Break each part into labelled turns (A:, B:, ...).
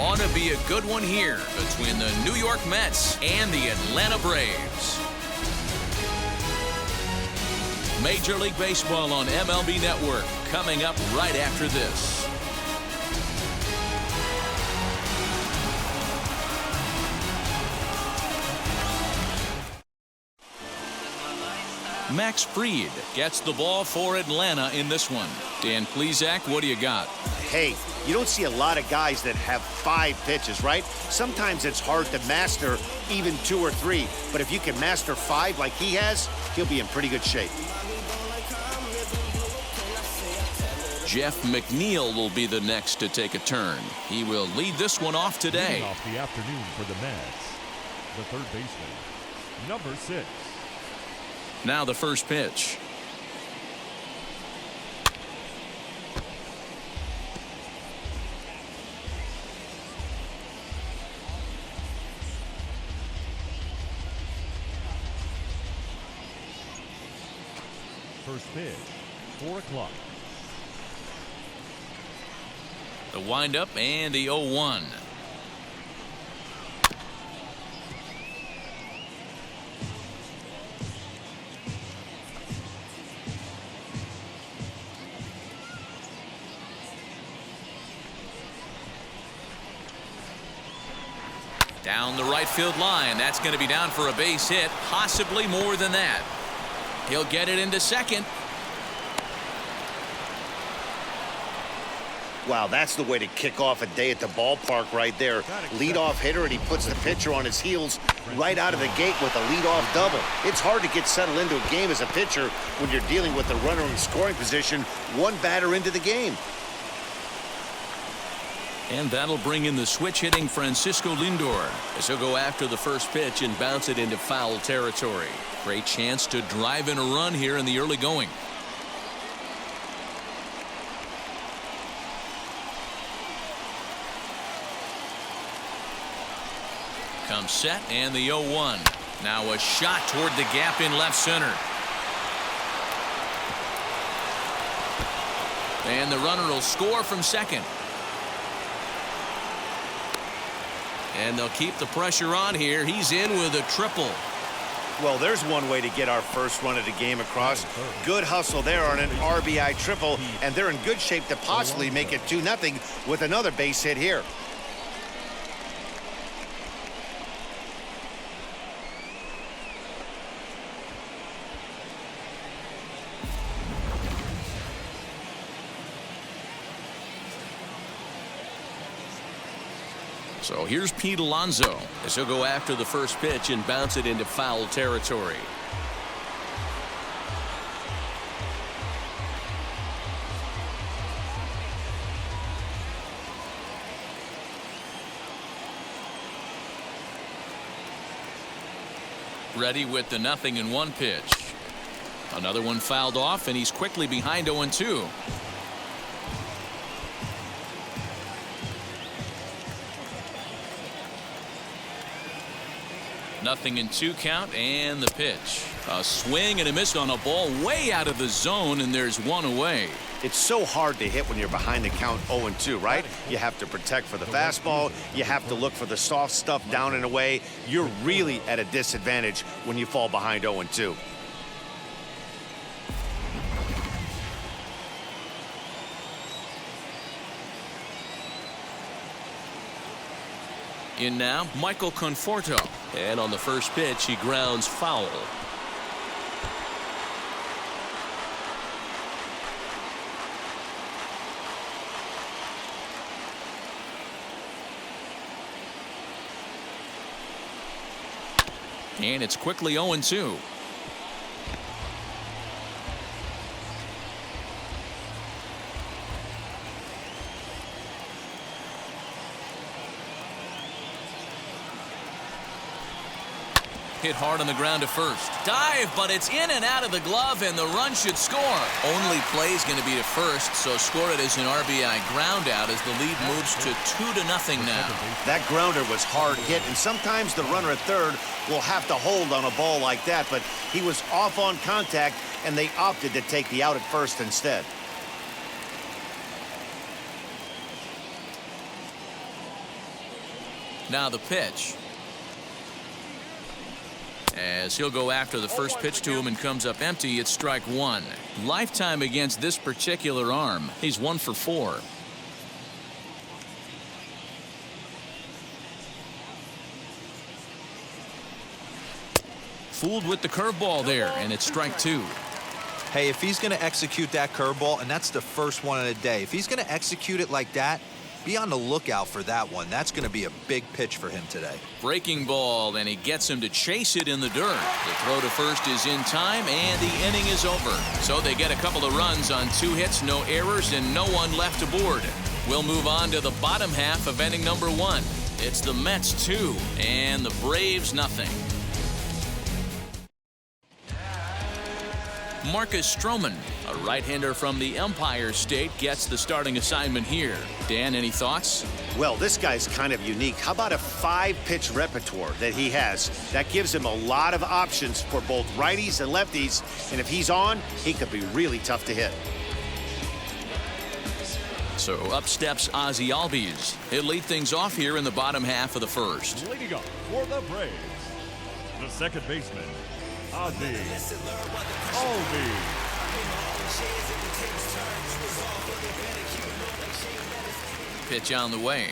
A: Ought to be a good one here between the New York Mets and the Atlanta Braves. Major League Baseball on MLB Network coming up right after this. Max Fried gets the ball for Atlanta in this one. Dan Plesac, what do you got?
B: Hey, you don't see a lot of guys that have 5 pitches, right? Sometimes it's hard to master even 2 or 3. But if you can master 5 like he has, he'll be in pretty good shape.
A: Jeff McNeil will be the next to take a turn. He will lead this one off today.
C: Leading off the afternoon for the Mets, the third baseman, number 6.
A: Now the first pitch.
C: First pitch, 4 o'clock.
A: The windup and the 0-1. Down the right field line. That's going to be down for a base hit, possibly more than that. He'll get it into second.
B: Wow, that's the way to kick off a day at the ballpark right there. Leadoff hitter, and he puts the pitcher on his heels right out of the gate with a leadoff double. It's hard to get settled into a game as a pitcher when you're dealing with the runner in scoring position, one batter into the game.
A: And that'll bring in the switch-hitting Francisco Lindor as he'll go after the first pitch and bounce it into foul territory. Great chance to drive in a run here in the early going. Comes set and the 0-1. Now a shot toward the gap in left center. And the runner will score from second. And they'll keep the pressure on here. He's in with a triple.
B: Well, there's one way to get our first run of the game across. Good hustle there on an RBI triple, and they're in good shape to possibly make it 2-0 with another base hit here.
A: So here's Pete Alonso as he'll go after the first pitch and bounce it into foul territory. Ready with the 0-1 pitch. Another one fouled off, and he's quickly behind 0-2. 0-2 count, and the pitch. A swing and a miss on a ball way out of the zone, and there's one away.
B: It's so hard to hit when you're behind the count 0-2, right? You have to protect for the fastball. You have to look for the soft stuff down and away. You're really at a disadvantage when you fall behind 0-2.
A: In now, Michael Conforto. And on the first pitch, he grounds foul. And it's quickly 0-2. Hit hard on the ground to first. Dive, but it's in and out of the glove, and the run should score. Only play is going to be to first, so score it as an RBI ground out as the lead moves to 2-0 now.
B: That grounder was hard hit, and sometimes the runner at third will have to hold on a ball like that, but he was off on contact, and they opted to take the out at first instead.
A: Now the pitch. As he'll go after the first pitch to him and comes up empty, it's strike one. Lifetime against this particular arm. He's 1 for 4. Fooled with the curveball there, and it's strike two.
D: Hey, if he's going to execute that curveball, and that's the first one of the day, if he's going to execute it like that, be on the lookout for that one. That's going to be a big pitch for him today.
A: Breaking ball, and he gets him to chase it in the dirt. The throw to first is in time, and the inning is over. So they get a couple of runs on 2 hits, no errors, and no one left aboard. We'll move on to the bottom half of inning number 1. It's the Mets 2 and the Braves nothing. Marcus Stroman, a right-hander from the Empire State, gets the starting assignment here. Dan, any thoughts?
B: Well, this guy's kind of unique. How about a 5-pitch repertoire that he has? That gives him a lot of options for both righties and lefties, and if he's on, he could be really tough to hit.
A: So up steps Ozzie Albies. He'll lead things off here in the bottom half of the first.
C: Leading up for the Braves, the second baseman, Ozzie Albies.
A: Pitch on the way.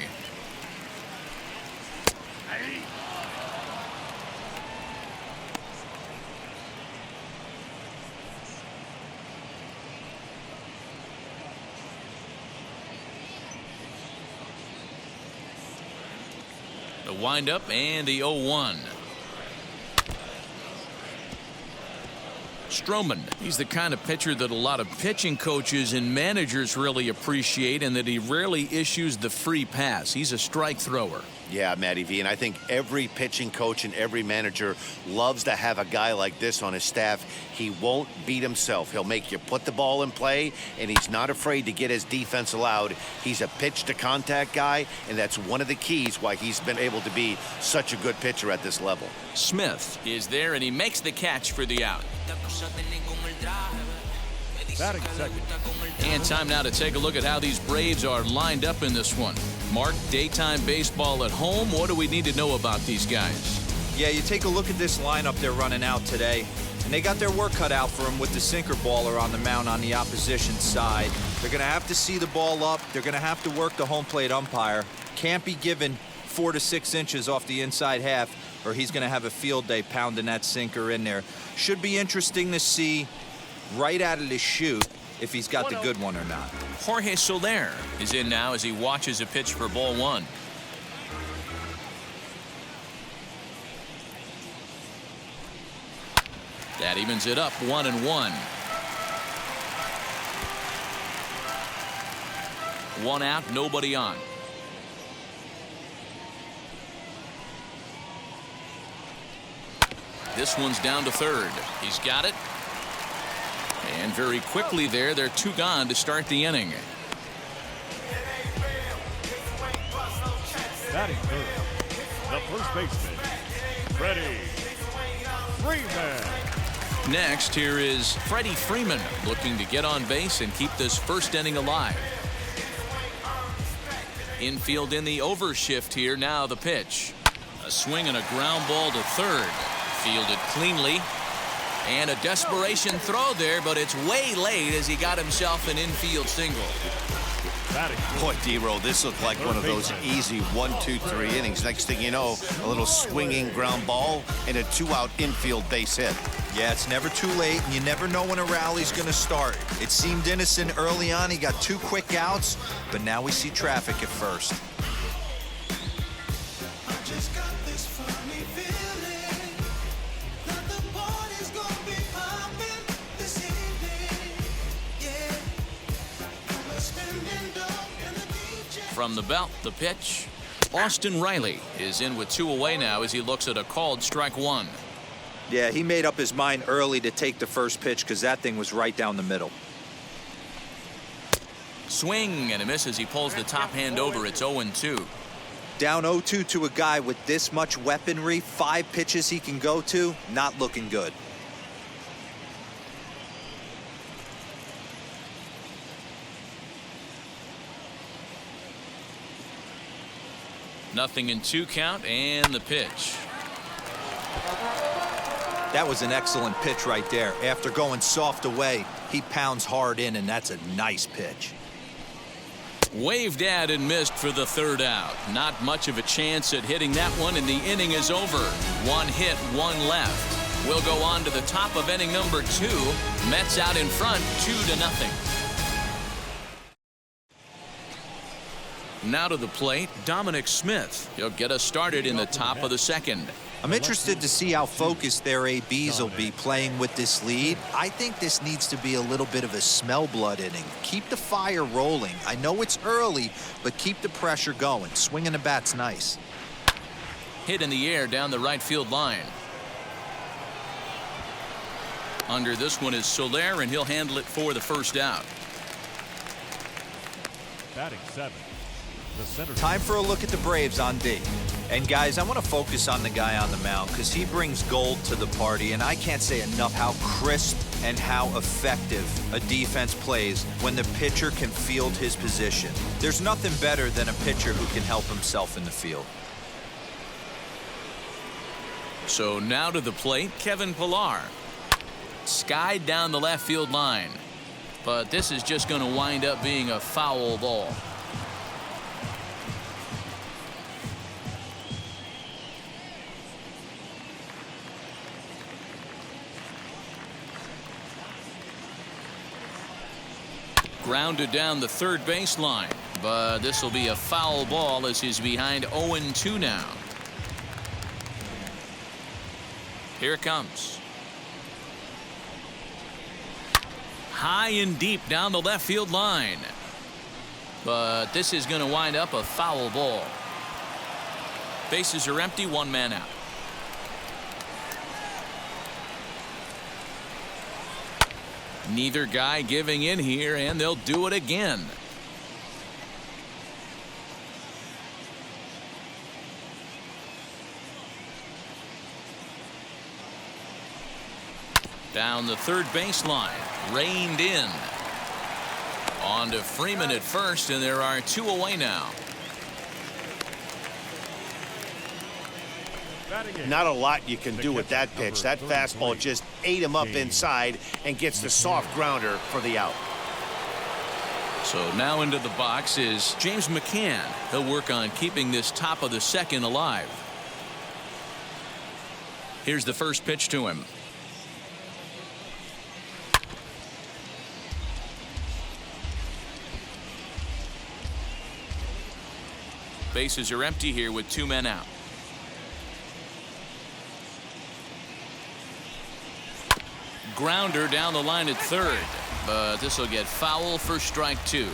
A: The windup and the 0-1. Stroman, he's the kind of pitcher that a lot of pitching coaches and managers really appreciate, and that he rarely issues the free pass. He's a strike thrower.
B: Yeah, Matty V, and I think every pitching coach and every manager loves to have a guy like this on his staff. He won't beat himself. He'll make you put the ball in play, and he's not afraid to get his defense allowed. He's a pitch-to-contact guy, and that's one of the keys why he's been able to be such a good pitcher at this level.
A: Smith is there, and he makes the catch for the out.
C: Batting second.
A: And time now to take a look at how these Braves are lined up in this one. Mark, daytime baseball at home. What do we need to know about these guys?
D: Yeah, you take a look at this lineup they're running out today, and they got their work cut out for them with the sinker baller on the mound on the opposition side. They're going to have to see the ball up. They're going to have to work the home plate umpire. Can't be given 4 to 6 inches off the inside half, or he's going to have a field day pounding that sinker in there. Should be interesting to see right out of the chute if he's got the good one or not.
A: Jorge Soler is in now as he watches a pitch for ball 1. That evens it up 1-1. 1 out, nobody on. This one's down to third. He's got it. And very quickly there, they're 2 gone to start the inning.
C: Batting third, the first baseman, Freddie Freeman.
A: Next, here is Freddie Freeman looking to get on base and keep this first inning alive. Infield in the overshift here. Now the pitch. A swing and a ground ball to third. Fielded cleanly. And a desperation throw there, but it's way late as he got himself an infield single.
B: Boy, D-Roll, this looked like one of those easy 1, 2, 3 innings. Next thing you know, a little swinging ground ball and a 2-out infield base hit.
D: Yeah, it's never too late, and you never know when a rally's going to start. It seemed innocent early on. He got 2 quick outs, but now we see traffic at first.
A: From the belt, the pitch. Austin Riley is in with 2 away now as he looks at a called strike 1.
D: Yeah, he made up his mind early to take the first pitch because that thing was right down the middle.
A: Swing and a miss as he pulls the top hand over. It's 0-2.
D: Down 0-2 to a guy with this much weaponry, 5 pitches he can go to, not looking good.
A: 0-2 count and the pitch.
D: That was an excellent pitch right there. After going soft away, he pounds hard in, and that's a nice pitch.
A: Waved at and missed for the third out. Not much of a chance at hitting that one, and the inning is over. 1 hit, 1 left. We'll go on to the top of inning number 2. Mets out in front, 2-0. Now to the plate, Dominic Smith. He'll get us started in the top of the second.
D: I'm interested to see how focused their ABs will be playing with this lead. I think this needs to be a little bit of a smell blood inning. Keep the fire rolling. I know it's early, but keep the pressure going. Swinging the bat's nice.
A: Hit in the air down the right field line. Under this one is Soler, and he'll handle it for the first out.
C: Batting 7. The center.
D: Time for a look at the Braves on D. And guys, I want to focus on the guy on the mound because he brings gold to the party, and I can't say enough how crisp and how effective a defense plays when the pitcher can field his position. There's nothing better than a pitcher who can help himself in the field.
A: So now to the plate, Kevin Pillar. Skied down the left field line, but this is just going to wind up being a foul ball. Grounded down the third base line, but this will be a foul ball as he's behind 0-2 now. Here it comes. High and deep down the left field line, but this is going to wind up a foul ball. Bases are empty, 1 man out. Neither guy giving in here, and they'll do it again. Down the third baseline, reined in. On to Freeman at first, and there are 2 away now.
B: Not a lot you can do with that pitch. That fastball just ate him up inside and gets the soft grounder for the out.
A: So now into the box is James McCann. He'll work on keeping this top of the second alive. Here's the first pitch to him. Bases are empty here with 2 men out. Grounder down the line at third, but this will get foul for strike 2.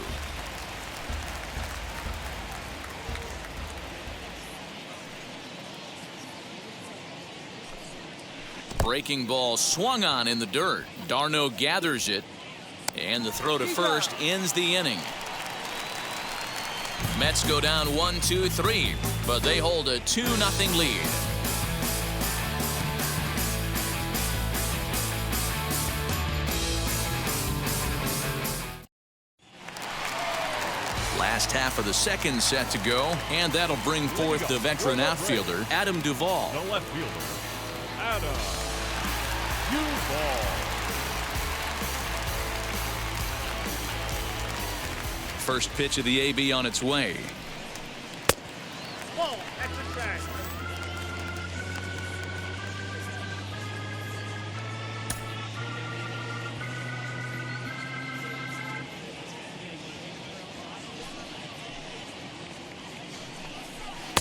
A: Breaking ball swung on in the dirt. Darno gathers it, and the throw to first ends the inning. Mets go down 1-2-3, but they hold a 2-0 lead. Last half of the second set to go, and that'll bring forth the veteran outfielder, Adam Duvall.
C: The left fielder, Adam Duvall.
A: First pitch of the AB on its way.
E: Whoa, that's a strike.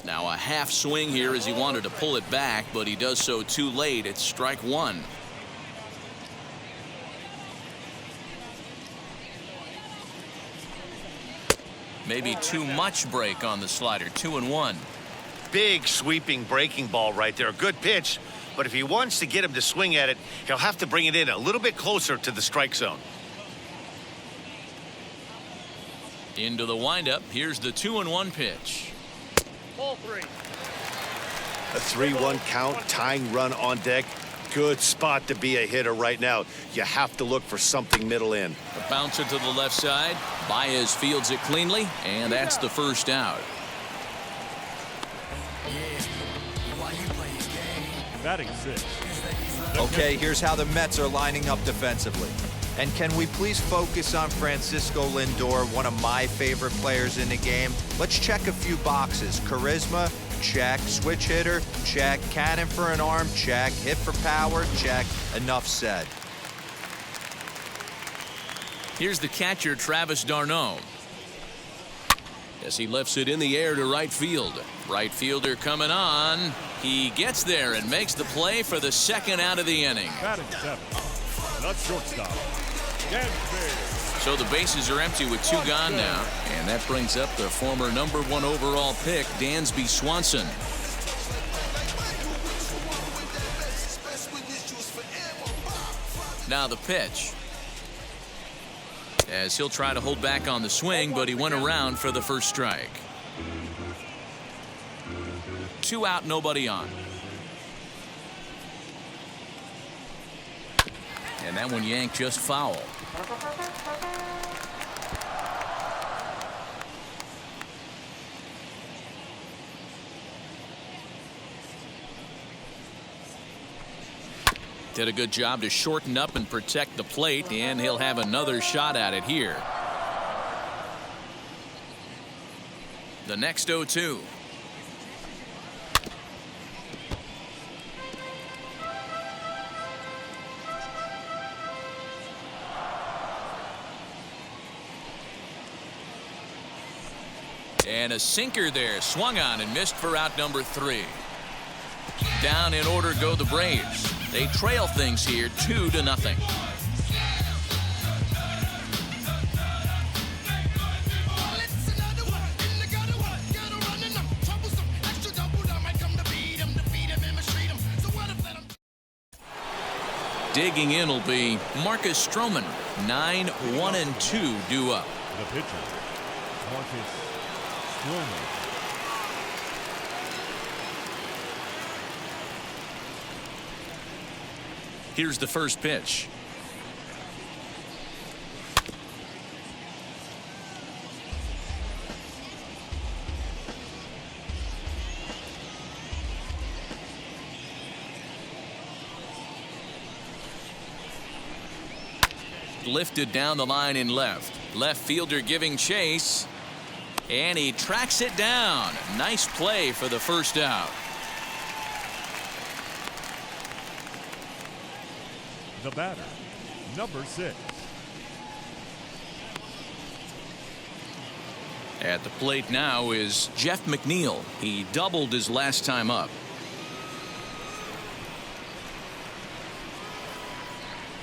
A: Now a half swing here as he wanted to pull it back, but he does so too late. It's strike 1. Maybe too much break on the slider. 2-1.
B: Big sweeping breaking ball right there. Good pitch, but if he wants to get him to swing at it, he'll have to bring it in a little bit closer to the strike zone.
A: Into the windup. Here's the 2-1 pitch.
E: Ball 3.
B: A 3-1 count, tying run on deck. Good spot to be a hitter right now. You have to look for something middle in.
A: A bouncer to the left side. Baez fields it cleanly, and that's the first out.
C: Batting six.
D: Okay, here's how the Mets are lining up defensively. And can we please focus on Francisco Lindor, one of my favorite players in the game? Let's check a few boxes. Charisma, check. Switch hitter, check. Cannon for an arm, check. Hit for power, check. Enough said.
A: Here's the catcher, Travis d'Arnaud. As he lifts it in the air to right field. Right fielder coming on. He gets there and makes the play for the second out of the inning.
C: Batting seven. Not shortstop. Dansby.
A: So the bases are empty with two gone now. And that brings up the former #1 overall pick, Dansby Swanson. Now the pitch. As he'll try to hold back on the swing, but he went around for the first strike. 2 out, nobody on. And that one yanked just foul. Did a good job to shorten up and protect the plate, and he'll have another shot at it here. The next 0-2. And a sinker there, swung on and missed for out number 3. Down in order go the Braves. They trail things here 2-0. Digging in will be Marcus Stroman. 9-1-2 due up.
C: The pitcher, Marcus Stroman.
A: Here's the first pitch. Lifted down the line in left. Left fielder giving chase. And he tracks it down. Nice play for the first out.
C: The batter, number 6.
A: At the plate now is Jeff McNeil. He doubled his last time up.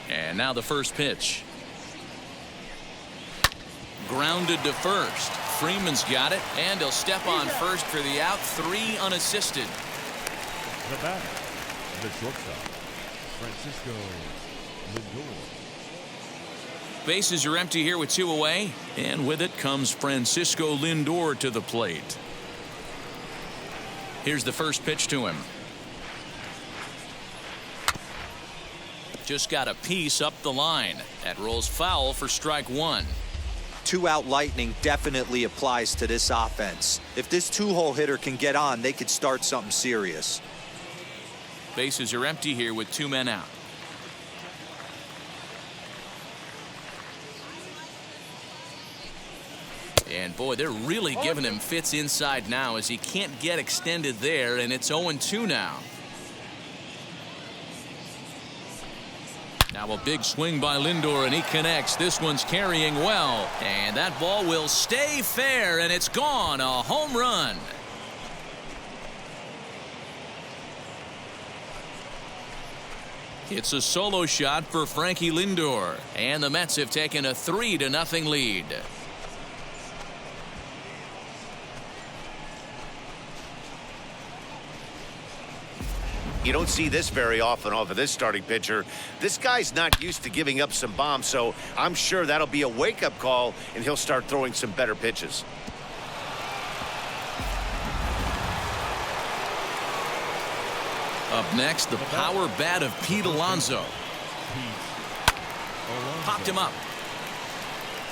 A: And now the first pitch. Grounded to first. Freeman's got it, and he'll step on first for the out. 3 unassisted.
C: The batter, the shortstop, Francisco Lindor.
A: Bases are empty here with 2 away, and with it comes Francisco Lindor to the plate. Here's the first pitch to him. Just got a piece up the line. That rolls foul for strike 1.
D: 2-out lightning definitely applies to this offense. If this 2-hole hitter can get on, they could start something serious.
A: Bases are empty here with 2 men out. And boy, they're really giving him fits inside now as he can't get extended there, and it's 0-2 now. Now a big swing by Lindor, and he connects. This one's carrying well, and that ball will stay fair, and it's gone. A home run. It's a solo shot for Frankie Lindor, and the Mets have taken a 3-0 lead.
B: You don't see this very often off of this starting pitcher. This guy's not used to giving up some bombs, so I'm sure that'll be a wake-up call, and he'll start throwing some better pitches.
A: Up next, the power bat of Pete Alonso. Popped him up.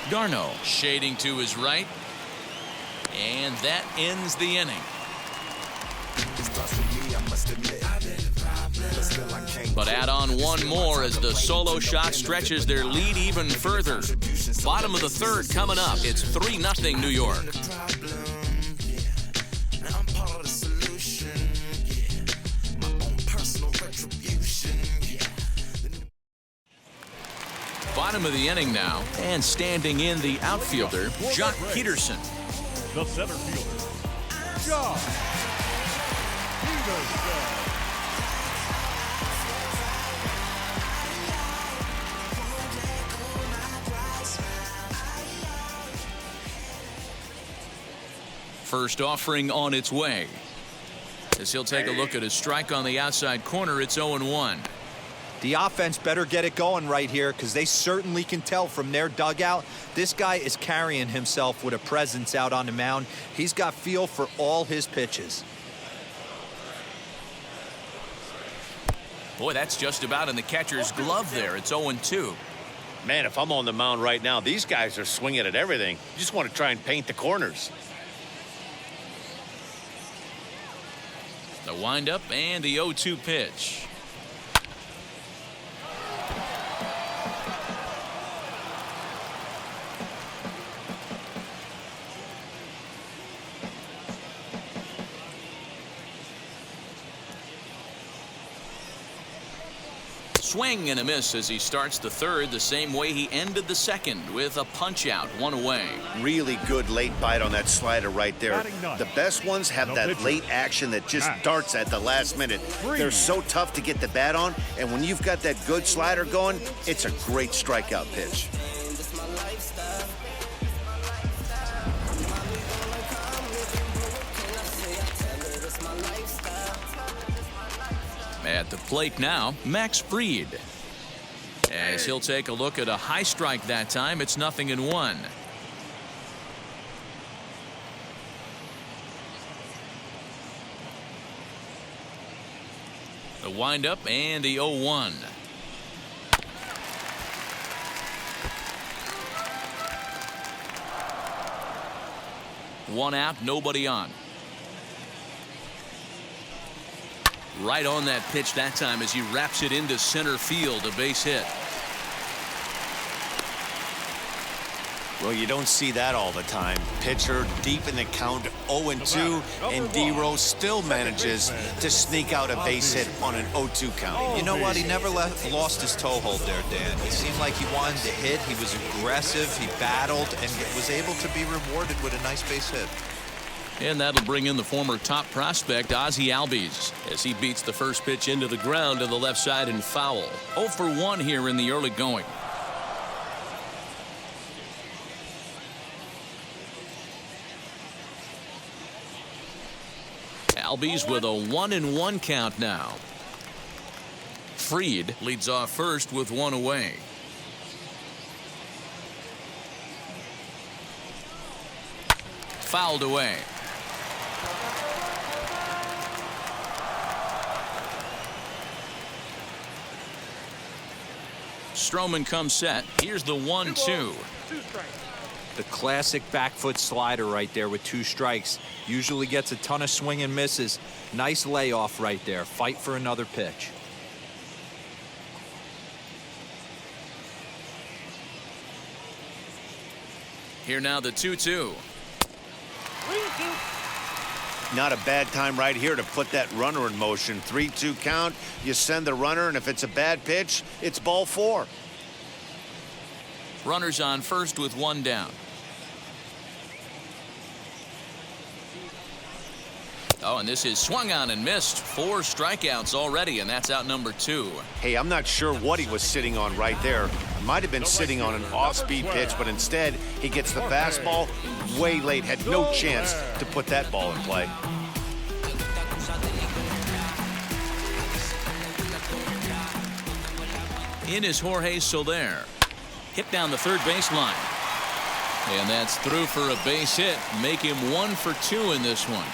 A: d'Arnaud shading to his right. And that ends the inning. But add on one more as the solo shot stretches their lead even further. Bottom of the third coming up. It's 3-0 New York. Bottom of the inning now, and standing in the outfielder, Jock Peterson.
C: The center fielder, Jock Peterson.
A: First offering on its way. As he'll take a look at his strike on the outside corner, it's 0-1.
D: The offense better get it going right here because they certainly can tell from their dugout this guy is carrying himself with a presence out on the mound. He's got feel for all his pitches.
A: Boy, that's just about in the catcher's glove there. It's 0-2.
B: Man, if I'm on the mound right now, these guys are swinging at everything. You just want to try and paint the corners.
A: The windup and the 0-2 pitch. Swing and a miss as he starts the third the same way he ended the second with a punch out, 1 away.
B: Really good late bite on that slider right there. The best ones have that late action that just darts at the last minute. They're so tough to get the bat on, and when you've got that good slider going, it's a great strikeout pitch.
A: At the plate now, Max Fried. As he'll take a look at a high strike that time, it's 0-1. The windup and the 0-1. One out, nobody on. Right on that pitch that time as he wraps it into center field, a base hit.
B: Well, you don't see that all the time. Pitcher deep in the count, 0-2, and D-Rose still manages to sneak out a base hit on an 0-2 count.
D: You know what? He never lost his toehold there, Dan. He seemed like he wanted to hit. He was aggressive. He battled and was able to be rewarded with a nice base hit.
A: And that'll bring in the former top prospect, Ozzie Albies, as he beats the first pitch into the ground to the left side and foul. 0 for 1 here in the early going. Albies with a 1-1 count now. Fried leads off first with 1 away. Fouled away. Stroman comes set. Here's the 1-2.
D: The classic back foot slider right there with 2 strikes. Usually gets a ton of swing and misses. Nice layoff right there. Fight for another pitch.
A: Here now the 2-2.
B: Not a bad time right here to put that runner in motion. 3-2 count. You send the runner, and if it's a bad pitch, it's ball 4.
A: Runners on first with 1 down. Oh, and this is swung on and missed. 4 strikeouts already, and that's out number 2.
B: Hey, I'm not sure what he was sitting on right there. Might have been sitting on an off-speed pitch, but instead he gets the fastball way late. Had no chance to put that ball in play.
A: In is Jorge Soler. Hit down the third baseline. And that's through for a base hit. Make him 1 for 2 in this one.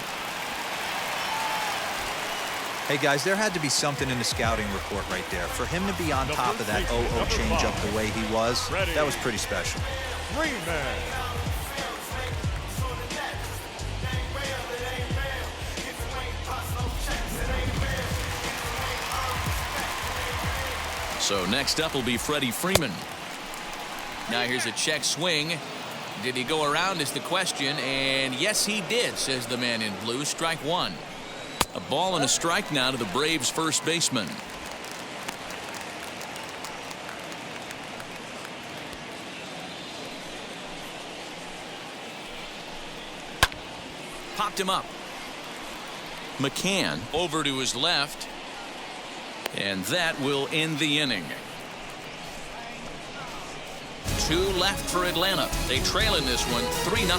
D: Hey, guys, there had to be something in the scouting report right there. For him to be on top of that 0-0 changeup the way he was, that was pretty special.
C: Freeman.
A: So next up will be Freddie Freeman. Now here's a check swing. Did he go around is the question, and yes he did, says the man in blue. Strike one. A ball and a strike now to the Braves first baseman. Popped him up. McCann over to his left, and that will end the inning. 2 left for Atlanta. They trail in this one 3-0.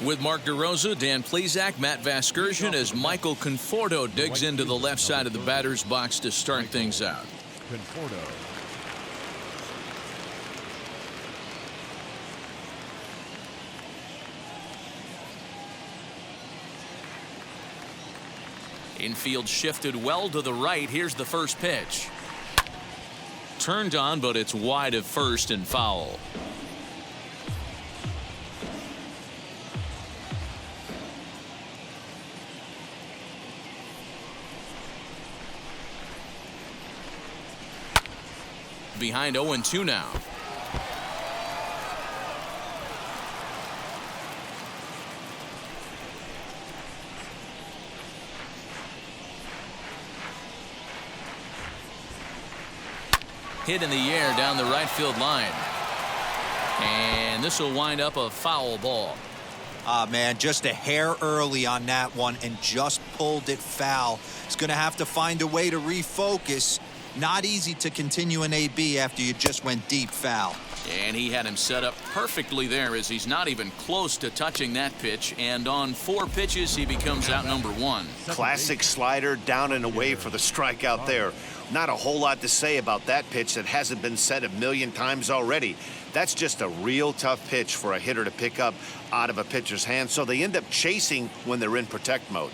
A: With Mark DeRosa, Dan Plesac, Matt Vasgersian as Michael Conforto digs into the left side of the batter's box to start things out.
C: Conforto.
A: Infield shifted well to the right. Here's the first pitch. Turned on, but it's wide of first and foul. Behind 0-2 now. Hit in the air down the right field line. And this will wind up a foul ball.
D: Man, just a hair early on that one and just pulled it foul. He's going to have to find a way to refocus. Not easy to continue an AB after you just went deep foul.
A: And he had him set up perfectly there as he's not even close to touching that pitch. And on 4 pitches, he becomes out number 1.
B: Classic slider down and away for the strikeout there. Not a whole lot to say about that pitch that hasn't been said a million times already. That's just a real tough pitch for a hitter to pick up out of a pitcher's hand, so they end up chasing when they're in protect mode.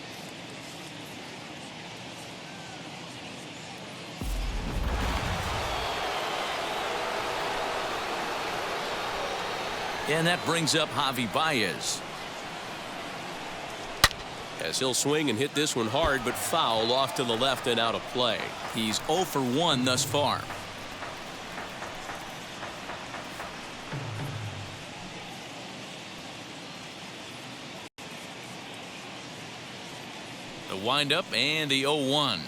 A: And that brings up Javi Baez.
F: As he'll swing and hit this one hard, but foul off to the left and out of play.
A: He's 0 for 1 thus far. The windup and the 0-1.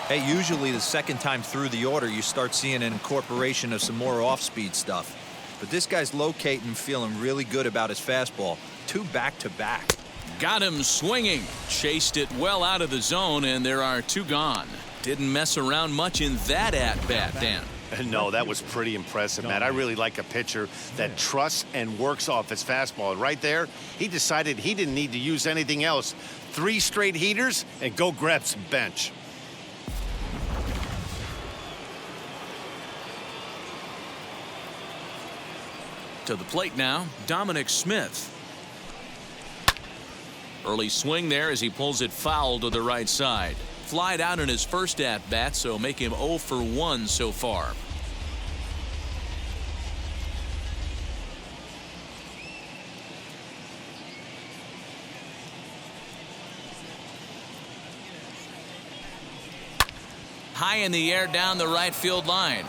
D: Hey, usually the second time through the order, you start seeing an incorporation of some more off-speed stuff. But this guy's locating, feeling really good about his fastball. 2 back-to-back.
A: Got him swinging. Chased it well out of the zone, and there are 2 gone. Didn't mess around much in that at-bat, Dan.
B: No, that was pretty impressive, Matt. I really like a pitcher that trusts and works off his fastball. Right there, he decided he didn't need to use anything else. 3 straight heaters and go grab some bench.
A: To the plate now, Dominic Smith. Early swing there as he pulls it foul to the right side. Flied out in his first at-bat, so make him 0 for 1 so far. High in the air down the right field line.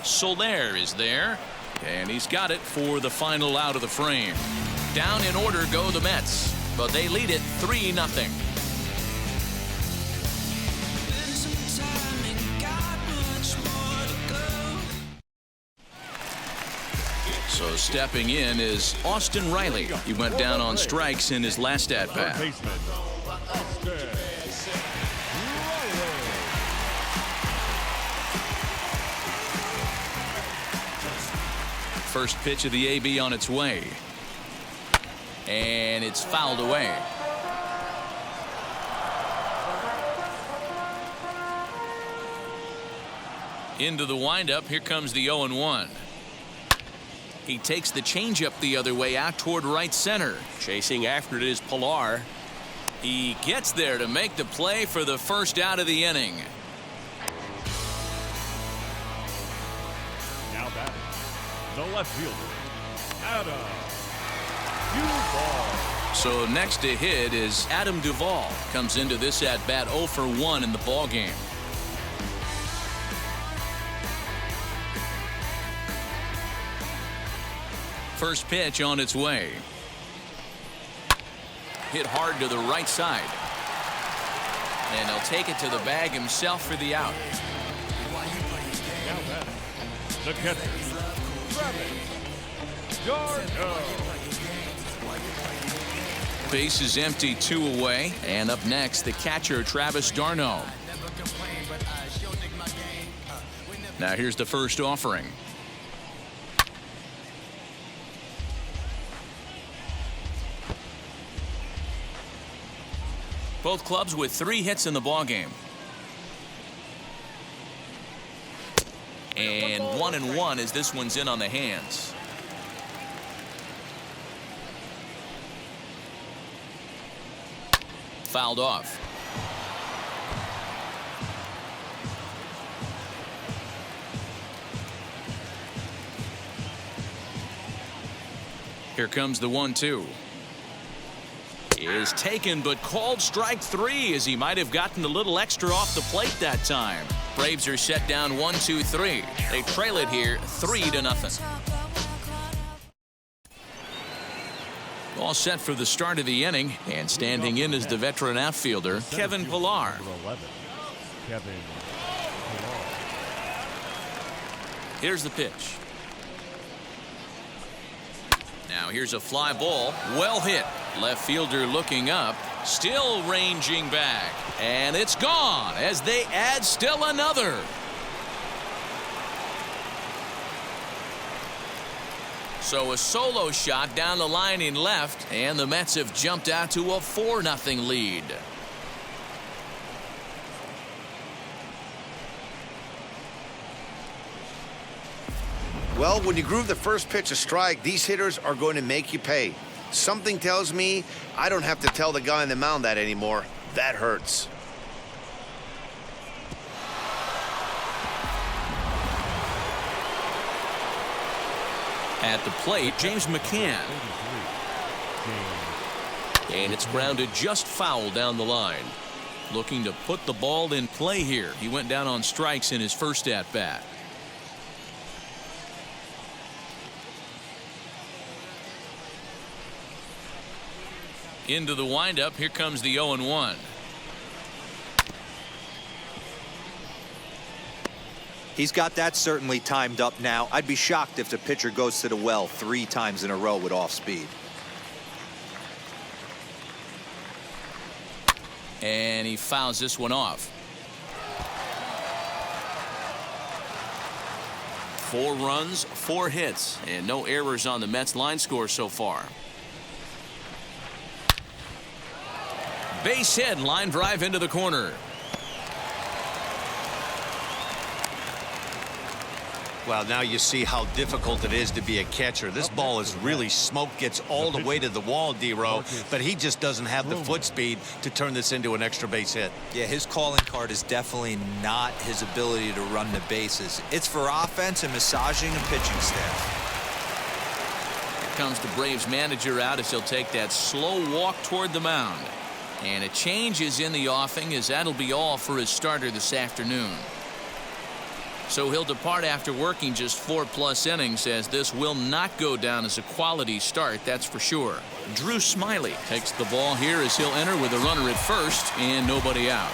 A: Soler is there. And he's got it for the final out of the frame. Down in order go the Mets, but they lead it 3-0. So stepping in is Austin Riley. He went down on strikes in his last at-bat. First pitch of the AB on its way. And it's fouled away. Into the windup. Here comes the 0-1. He takes the changeup the other way out toward right center.
F: Chasing after it is Pilar.
A: He gets there to make the play for the first out of the inning.
C: the left fielder, Adam Duvall.
A: So next to hit is Adam Duvall. Comes into this at bat 0 for 1 in the ball game. First pitch on its way. Hit hard to the right side. And he'll take it to the bag himself for the out.
C: Now batting, the catcher, Travis d'Arnaud.
A: Base is empty, 2 away. And up next, the catcher, Travis d'Arnaud. Now here's the first offering. Both clubs with 3 hits in the ball game. And 1-1 as this one's in on the hands. Fouled off. Here comes the 1-2. Is taken but called strike 3 as he might have gotten a little extra off the plate that time. Braves are set down 1-2-3. They trail it here 3-0. All set for the start of the inning, and standing in is the veteran outfielder Kevin Pillar.
C: Kevin Pillar.
A: Here's the pitch. Now here's a fly ball, well hit. Left fielder looking up, still ranging back, and it's gone as they add still another. So a solo shot down the line in left, and the Mets have jumped out to a 4-0 lead.
B: Well, when you groove the first pitch a strike, these hitters are going to make you pay. Something tells me I don't have to tell the guy on the mound that anymore. That hurts.
A: At the plate, James McCann. And it's grounded just foul down the line. Looking to put the ball in play here. He went down on strikes in his first at bat. Into the windup. Here comes the 0-1.
D: He's got that certainly timed up now. I'd be shocked if the pitcher goes to the well 3 times in a row with off speed.
A: And he fouls this one off. 4 runs, 4 hits, and no errors on the Mets line score so far. Base hit, line drive into the corner.
G: Well, now you see how difficult it is to be a catcher. This ball is really smoke, gets all the way to the wall, D-Row, but he just doesn't have the foot speed to turn this into an extra base hit.
D: Yeah, his calling card is definitely not his ability to run the bases. It's for offense and massaging the pitching staff.
A: Here comes the Braves manager out as he'll take that slow walk toward the mound. And a change is in the offing as that'll be all for his starter this afternoon. So he'll depart after working just 4+ innings, as this will not go down as a quality start, that's for sure. Drew Smiley takes the ball here as he'll enter with a runner at first and nobody out.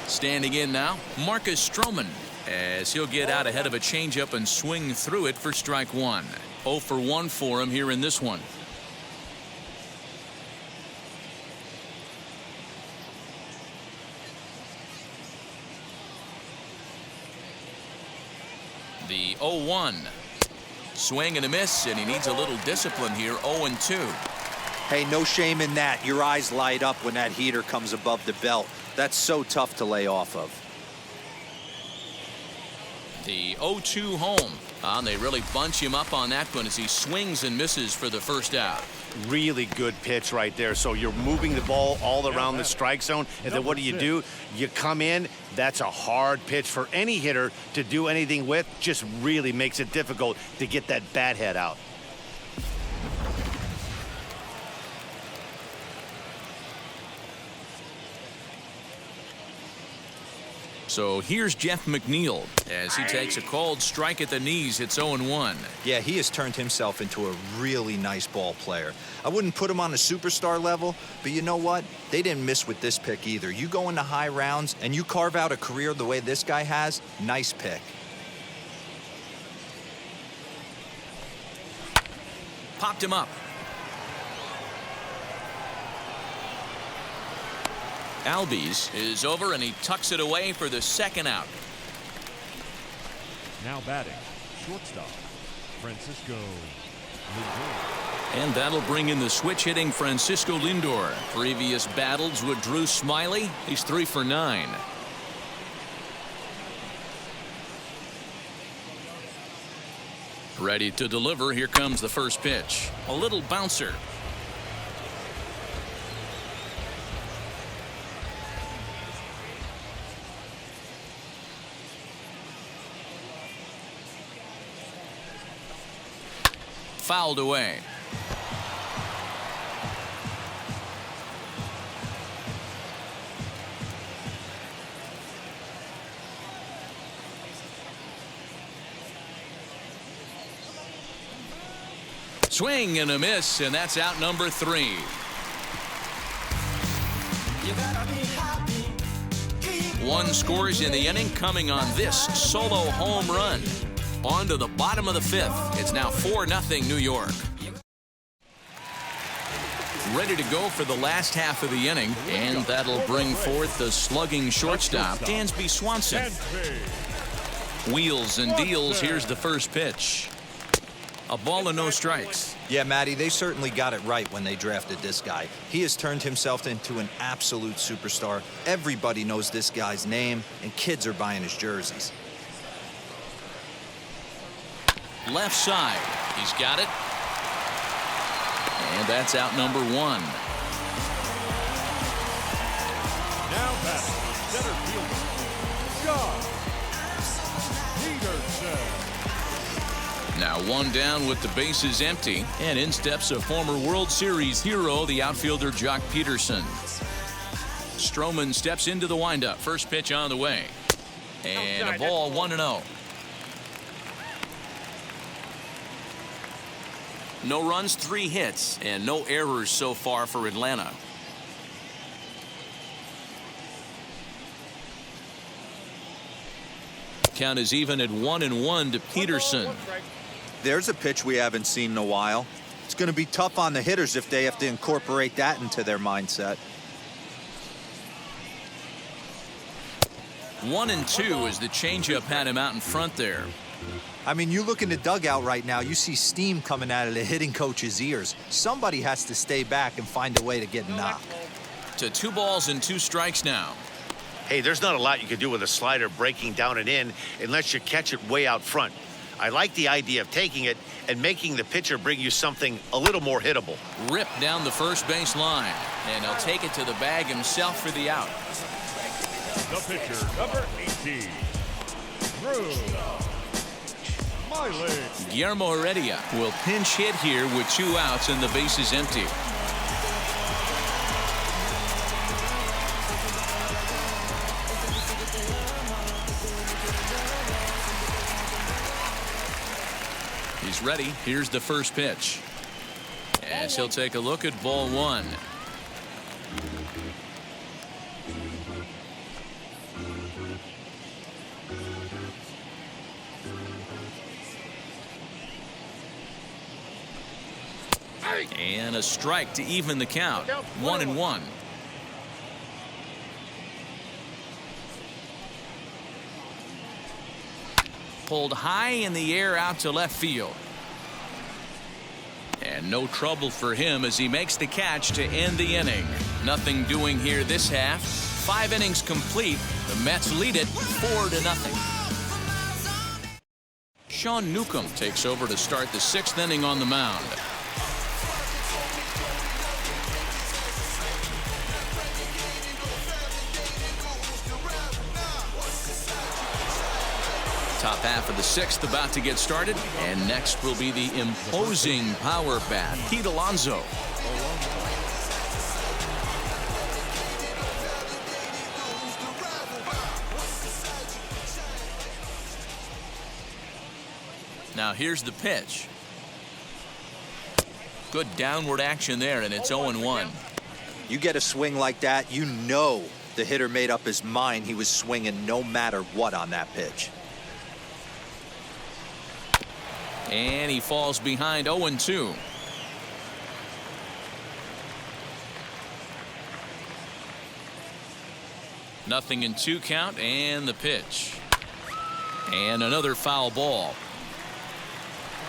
A: Standing in now, Marcus Stroman, as he'll get out ahead of a changeup and swing through it for strike 1. 0 for 1 for him here in this one. The 0-1. Swing and a miss, and he needs a little discipline here. 0-2.
D: Hey, no shame in that. Your eyes light up when that heater comes above the belt. That's so tough to lay off of.
A: The 0-2 home. And they really bunch him up on that one as he swings and misses for the first out.
B: Really good pitch right there. So you're moving the ball all around the strike zone, and then what do? You come in. That's a hard pitch for any hitter to do anything with. Just really makes it difficult to get that bat head out.
A: So here's Jeff McNeil as he takes a cold strike at the knees. It's 0-1.
D: Yeah, he has turned himself into a really nice ball player. I wouldn't put him on a superstar level, but you know what? They didn't miss with this pick either. You go into high rounds and you carve out a career the way this guy has, nice pick.
A: Popped him up. Albies is over and he tucks it away for the second out.
C: Now batting, shortstop, Francisco Lindor.
A: And that'll bring in the switch hitting Francisco Lindor. Previous battles with Drew Smyly. He's 3 for 9. Ready to deliver. Here comes the first pitch. A little bouncer. Fouled away. Swing and a miss, and that's out number 3. One scores in the inning, coming on this solo home run. On to the bottom of the 5th. It's now 4-0 New York. Ready to go for the last half of the inning, and that'll bring forth the slugging shortstop, Dansby Swanson. Wheels and deals. Here's the first pitch. A ball and no strikes.
D: Yeah, Matty, they certainly got it right when they drafted this guy. He has turned himself into an absolute superstar. Everybody knows this guy's name, and kids are buying his jerseys.
A: Left side. He's got it. And that's out number 1.
C: Now batting, center fielder, Josh Peterson.
A: Now 1 down with the bases empty. And in steps a former World Series hero, the outfielder Jock Peterson. Stroman steps into the windup. First pitch on the way. And a ball 1-0. No runs, 3 hits, and no errors so far for Atlanta. Count is even at 1-1 to Peterson.
D: There's a pitch we haven't seen in a while. It's going to be tough on the hitters if they have to incorporate that into their mindset.
A: 1-2 as the changeup had him out in front there.
D: I mean, you look in the dugout right now, you see steam coming out of the hitting coach's ears. Somebody has to stay back and find a way to get knocked.
A: To 2 balls and 2 strikes now.
B: Hey, there's not a lot you can do with a slider breaking down and in unless you catch it way out front. I like the idea of taking it and making the pitcher bring you something a little more hittable.
A: Ripped down the first base line, and he'll take it to the bag himself for the out.
C: The pitcher, number 18, Drew Smyly.
A: Guillermo Heredia will pinch hit here with 2 outs and the base is empty. He's ready. Here's the first pitch. As he'll take a look at ball 1. And a strike to even the count. 1-1. Pulled high in the air out to left field. And no trouble for him as he makes the catch to end the inning. Nothing doing here this half. 5 innings complete. The Mets lead it 4-0. Sean Newcomb takes over to start the 6th inning on the mound. Top half of the 6th about to get started, and next will be the imposing power bat, Pete Alonso. Now here's the pitch. Good downward action there, and it's 0-1.
D: You get a swing like that, you know the hitter made up his mind he was swinging no matter what on that pitch.
A: And he falls behind 0-2. Nothing in 2 count, and the pitch. And another foul ball.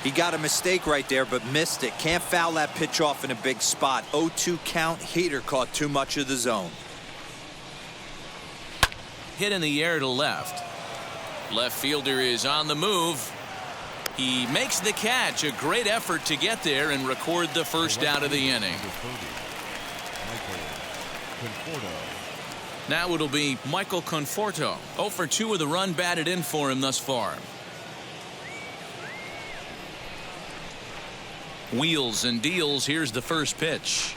D: He got a mistake right there, but missed it. Can't foul that pitch off in a big spot. 0-2 count. Heater caught too much of the zone.
A: Hit in the air to left. Left fielder is on the move. He makes the catch. A great effort to get there and record the first out of the inning. Now it'll be Michael Conforto. 0 for 2 with a run batted in for him thus far. Wheels and deals. Here's the first pitch.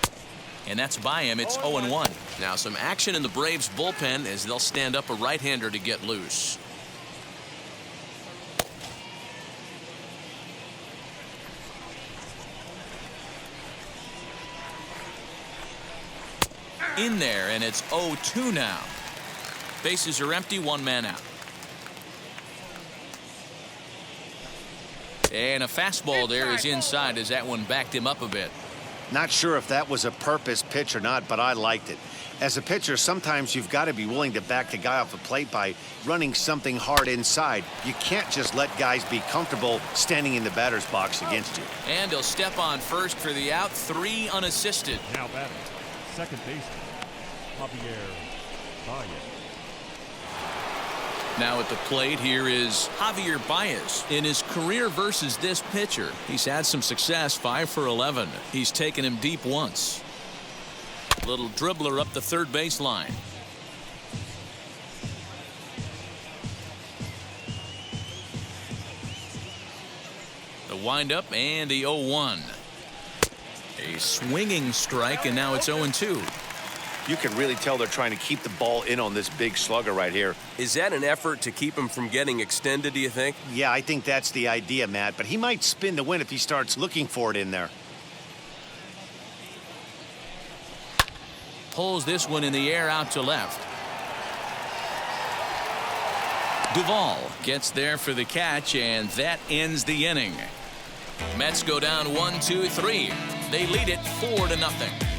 A: And that's by him. It's 0-1. Now some action in the Braves bullpen as they'll stand up a right-hander to get loose. In there, and it's 0-2 now. Bases are empty, 1 man out. And a fastball there is inside as that one backed him up a bit.
B: Not sure if that was a purpose pitch or not, but I liked it. As a pitcher, sometimes you've got to be willing to back the guy off the plate by running something hard inside. You can't just let guys be comfortable standing in the batter's box against you.
A: And he'll step on first for the out, 3 unassisted.
C: Now batting, second baseman, Javier Baez.
A: Now at the plate, here is Javier Baez. In his career versus this pitcher, he's had some success, 5 for 11. He's taken him deep once. Little dribbler up the third baseline. The windup and the 0-1. A swinging strike, and now it's 0-2.
B: You can really tell they're trying to keep the ball in on this big slugger right here.
F: Is that an effort to keep him from getting extended, do you think?
B: Yeah, I think that's the idea, Matt, but he might spin the win if he starts looking for it in there.
A: Pulls this one in the air out to left. Duvall gets there for the catch, and that ends the inning. Mets go down 1-2-3. They lead it 4-0.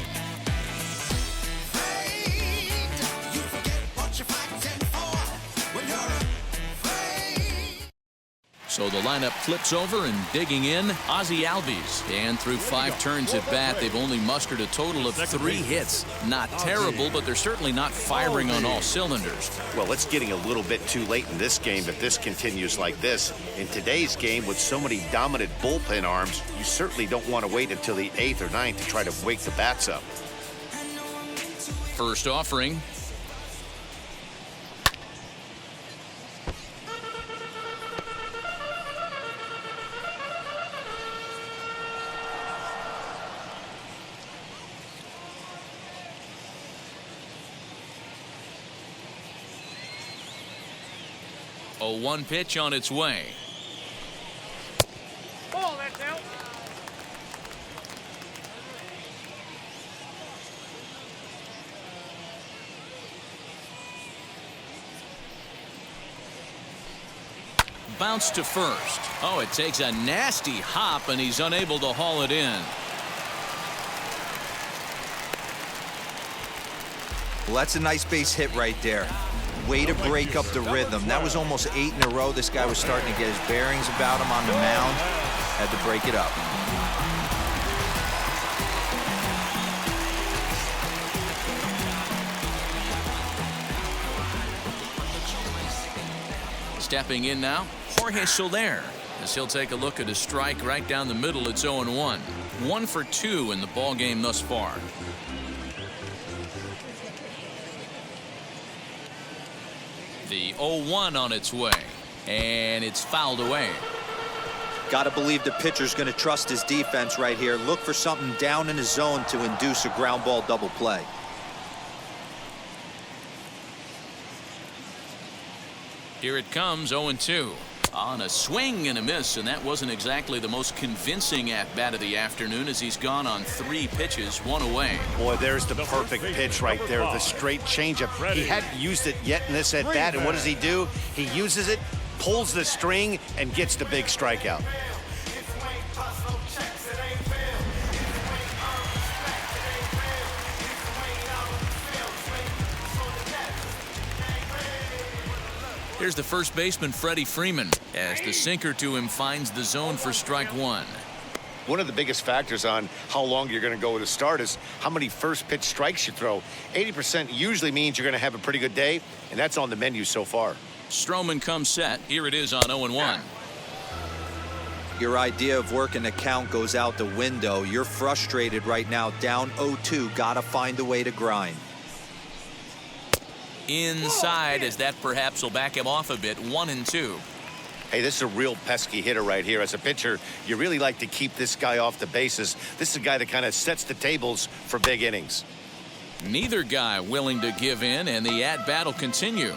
A: So the lineup flips over, and digging in, Ozzie Albies. And through 5 turns at bat, they've only mustered a total of 3 hits. Not terrible, but they're certainly not firing on all cylinders.
B: Well, it's getting a little bit too late in this game if this continues like this. In today's game, with so many dominant bullpen arms, you certainly don't want to wait until the 8th or 9th to try to wake the bats up.
A: First offering. A 1 pitch on its way.
E: Ball, that's out.
A: Bounce to first. Oh, it takes a nasty hop, and he's unable to haul it in.
D: Well, that's a nice base hit right there. Way to break up the rhythm. That was almost 8 in a row. This guy was starting to get his bearings about him on the mound. Had to break it up.
A: Stepping in now, Jorge Soler. as he'll take a look at a strike right down the middle. It's 0-1. 1 for 2 in the ball game thus far. The 0-1 on its way, and it's fouled away.
D: Got to believe the pitcher's going to trust his defense right here. Look for something down in his zone to induce a ground ball double play.
A: Here it comes, 0-2. On a swing and a miss, and that wasn't exactly the most convincing at-bat of the afternoon, as he's gone on 3 pitches, 1 away.
B: Boy, there's the perfect pitch right there, the straight changeup. He hadn't used it yet in this at-bat, and what does he do? He uses it, pulls the string, and gets the big strikeout.
A: Here's the first baseman, Freddie Freeman, as the sinker to him finds the zone for strike 1.
B: One of the biggest factors on how long you're going to go with a start is how many first pitch strikes you throw. 80% usually means you're going to have a pretty good day, and that's on the menu so far.
A: Stroman comes set. Here it is on 0-1.
D: Your idea of working the count goes out the window. You're frustrated right now, down 0-2. Got to find a way to grind.
A: Inside, as that perhaps will back him off a bit. 1-2.
B: Hey, this is a real pesky hitter right here. As a pitcher, you really like to keep this guy off the bases. This is a guy that kind of sets the tables for big innings.
A: Neither guy willing to give in, and the at-bat will continue.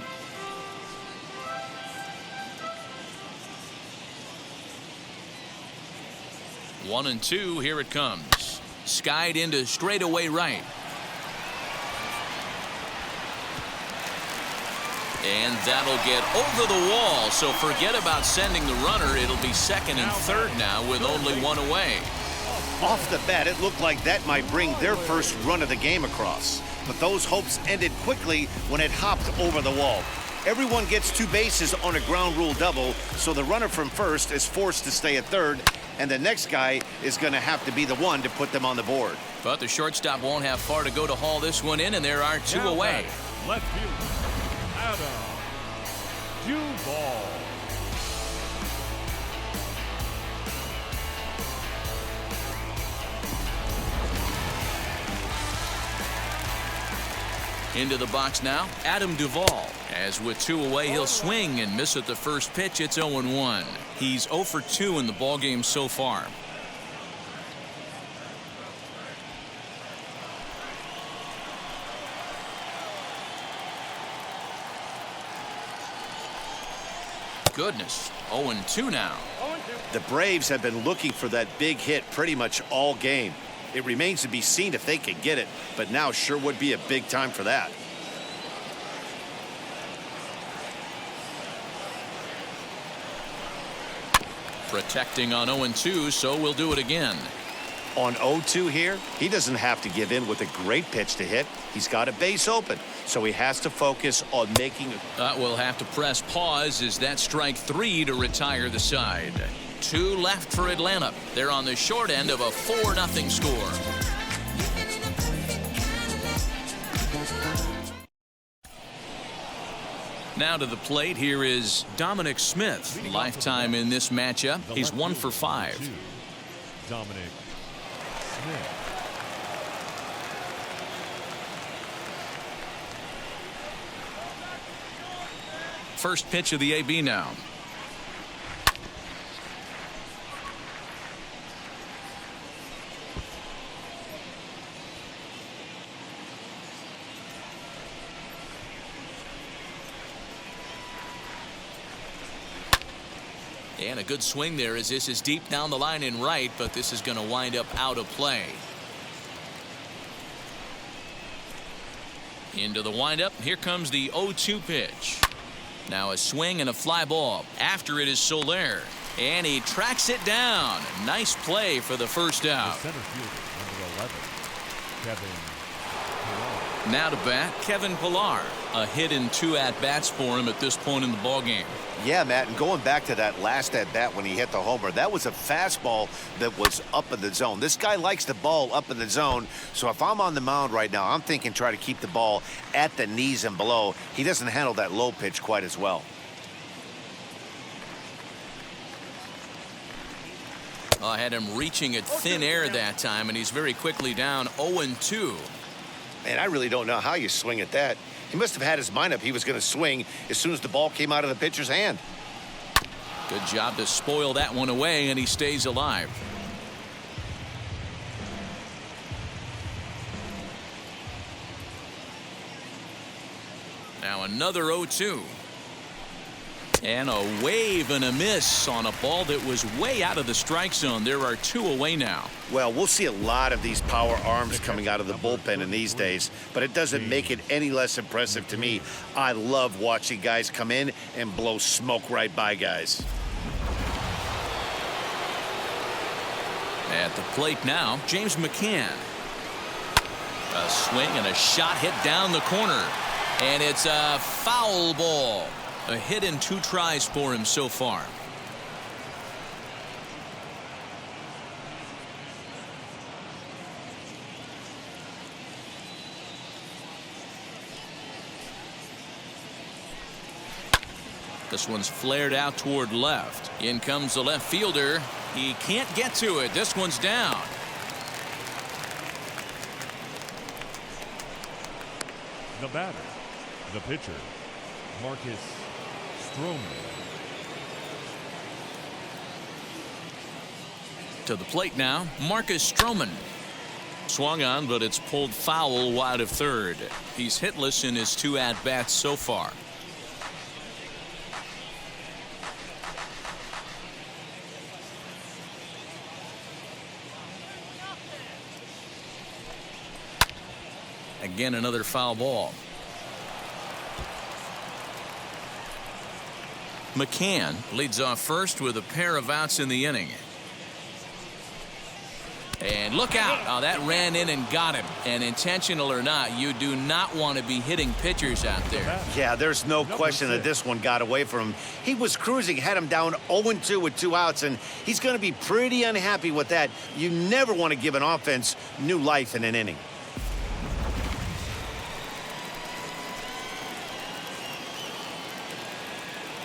A: One and two, here it comes. Skied into straightaway right. And that'll get over the wall, so forget about sending the runner. It'll be second and third now with only 1 away.
B: Off the bat, it looked like that might bring their first run of the game across. But those hopes ended quickly when it hopped over the wall. Everyone gets 2 bases on a ground rule double, so the runner from first is forced to stay at third, and the next guy is going to have to be the one to put them on the board.
A: But the shortstop won't have far to go to haul this one in, and there are 2 away.
C: Left fielder, Adam Duvall.
A: Into the box now, Adam Duvall. As with 2 away, he'll swing and miss at the first pitch. It's 0-1. He's 0 for 2 in the ballgame so far. Goodness, 0-2 now.
B: The Braves have been looking for that big hit pretty much all game. It remains to be seen if they can get it, but now sure would be a big time for that.
A: Protecting on 0-2, so we'll do it again.
B: On 0-2 here, he doesn't have to give in with a great pitch to hit. He's got a base open, so he has to focus on making it.
A: We'll have to press pause as that strike 3 to retire the side. 2 left for Atlanta. They're on the short end of a 4-0 score. Now to the plate, here is Dominic Smith. Lifetime in this matchup. He's 1 for 5.
C: Dominic Smith.
A: First pitch of the AB now. And a good swing there as this is deep down the line in right, but this is going to wind up out of play. Into the windup. Here comes the 0-2 pitch. Now a swing and a fly ball. After it is Soler. And he tracks it down. Nice play for the first out.
C: The center fielder, number 11, Kevin Pillar.
A: Now to bat, Kevin Pillar. A hit in 2 at-bats for him at this point in the ballgame.
B: Yeah, Matt, and going back to that last at-bat when he hit the homer, that was a fastball that was up in the zone. This guy likes the ball up in the zone, so if I'm on the mound right now, I'm thinking try to keep the ball at the knees and below. He doesn't handle that low pitch quite as well.
A: I had him reaching at thin air that time, and he's very quickly down 0-2.
B: Man, I really don't know how you swing at that. He must have had his mind up he was going to swing as soon as the ball came out of the pitcher's hand.
A: Good job to spoil that one away, and he stays alive. Now another 0-2. And a wave and a miss on a ball that was way out of the strike zone. There are 2 away now.
B: Well, we'll see a lot of these power arms coming out of the bullpen in these days, but it doesn't make it any less impressive to me. I love watching guys come in and blow smoke right by guys.
A: At the plate now, James McCann. A swing and a shot hit down the corner. And it's a foul ball. A hit in 2 tries for him so far. This one's flared out toward left. In comes the left fielder. He can't get to it. This one's down.
C: The batter, the pitcher, Marcus Stroman.
A: To the plate now, Marcus Stroman. Swung on, but it's pulled foul wide of third. He's hitless in his 2 at-bats so far. Again, another foul ball. McCann leads off first with a pair of outs in the inning. And look out. Oh, that ran in and got him. And intentional or not, you do not want to be hitting pitchers out there.
B: Yeah, there's no question that this one got away from him. He was cruising, had him down 0-2 with 2 outs, and he's going to be pretty unhappy with that. You never want to give an offense new life in an inning.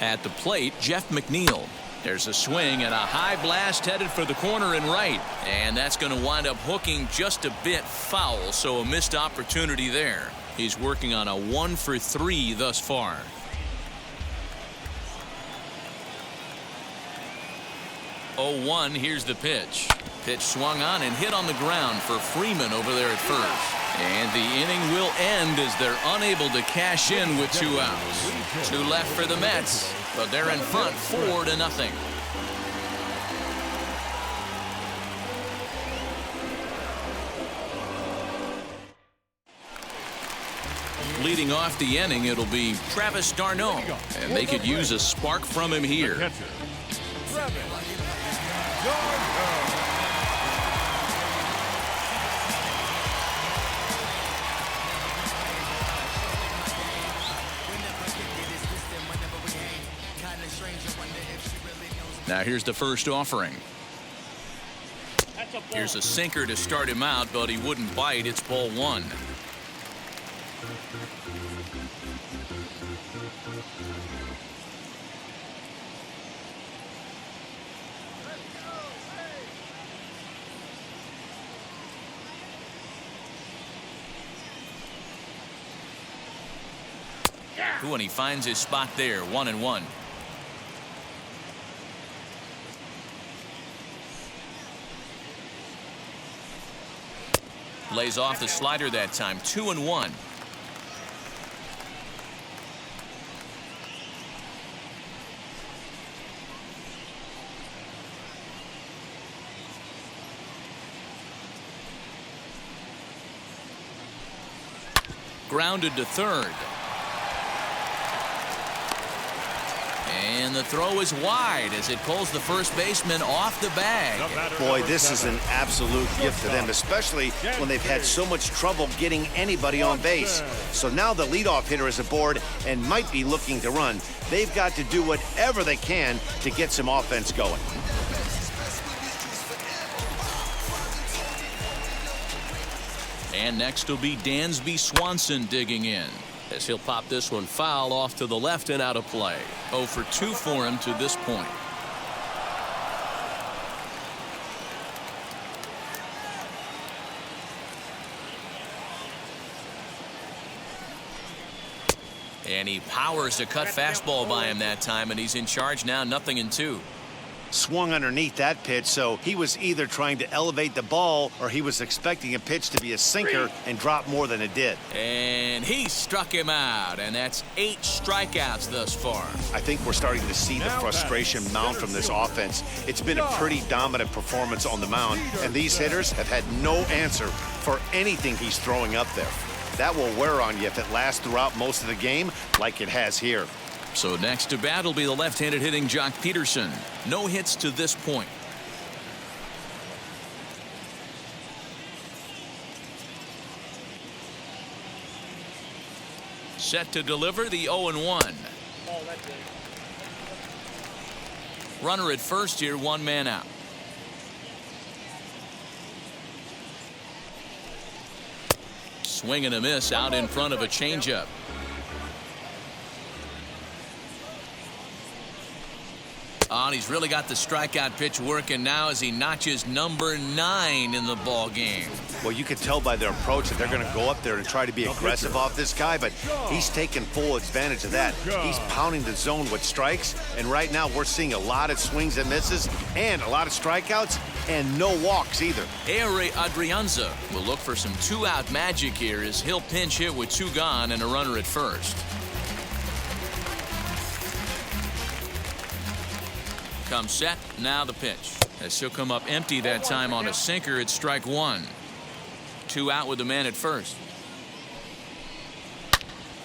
A: At the plate, Jeff McNeil. There's a swing and a high blast headed for the corner and right. And that's going to wind up hooking just a bit foul, so a missed opportunity there. He's working on a 1 for 3 thus far. Oh, 1, here's the pitch. Pitch swung on and hit on the ground for Freeman over there at first. And the inning will end as they're unable to cash in with 2 outs. 2 left for the Mets, but they're in front 4-0. Leading off the inning, it'll be Travis d'Arnaud, and they could use a spark from him here.
C: Catcher, Travis d'Arnaud.
A: Now here's the first offering. Here's a sinker to start him out, but he wouldn't bite. It's ball 1. Ooh, and he finds his spot there, 1-1. Lays off the slider that time, 2-1. Grounded to third. And the throw is wide as it pulls the first baseman off the bag.
B: Boy, this is an absolute gift to them, especially when they've had so much trouble getting anybody on base. So now the leadoff hitter is aboard and might be looking to run. They've got to do whatever they can to get some offense going.
A: And next will be Dansby Swanson digging in, as he'll pop this one foul off to the left and out of play. 0 for 2 for him to this point. And he powers a cut fastball by him that time, and he's in charge now, 0-2.
B: Swung underneath that pitch, so he was either trying to elevate the ball or he was expecting a pitch to be a sinker and drop more than it did.
A: And he struck him out, and that's 8 strikeouts thus far.
B: I think we're starting to see the frustration mount from this offense. It's been a pretty dominant performance on the mound, and these hitters have had no answer for anything he's throwing up there. That will wear on you if it lasts throughout most of the game like it has here.
A: So next to bat will be the left-handed hitting Jock Peterson. No hits to this point. Set to deliver the 0-1. Runner at first here, 1 man out. Swing and a miss out in front of a changeup. Oh, and he's really got the strikeout pitch working now as he notches number 9 in the ball game.
B: Well, you can tell by their approach that they're going to go up there and try to be aggressive off this guy, but he's taking full advantage of that. He's pounding the zone with strikes, and right now we're seeing a lot of swings and misses and a lot of strikeouts and no walks either.
A: Ehre Adrianza will look for some 2-out magic here as he'll pinch hit with 2 gone and a runner at first. Comes set, now the pitch. As he'll come up empty that time on a sinker, it's strike 1. 2 out with the man at first.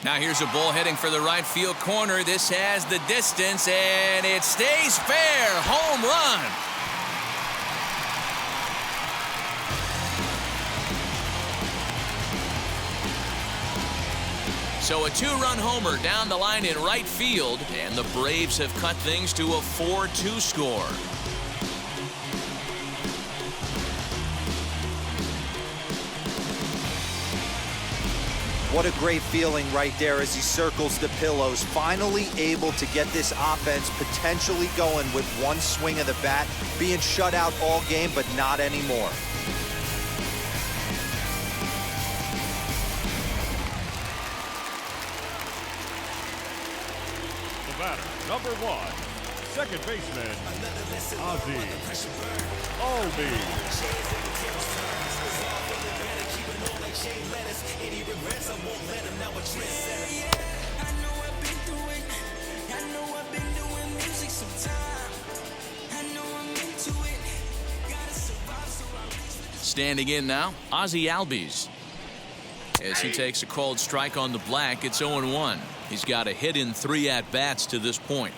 A: Now here's a ball heading for the right field corner. This has the distance, and it stays fair. Home run. So a 2-run homer down the line in right field, and the Braves have cut things to a 4-2 score.
D: What a great feeling right there as he circles the pillows, finally able to get this offense potentially going with 1 swing of the bat, being shut out all game, but not anymore.
C: Batter, number 1, second baseman, Ozzie Albies.
A: Standing in now, Ozzie Albies. As he takes a called strike on the black, it's 0-1. He's got a hit in 3 at-bats to this point.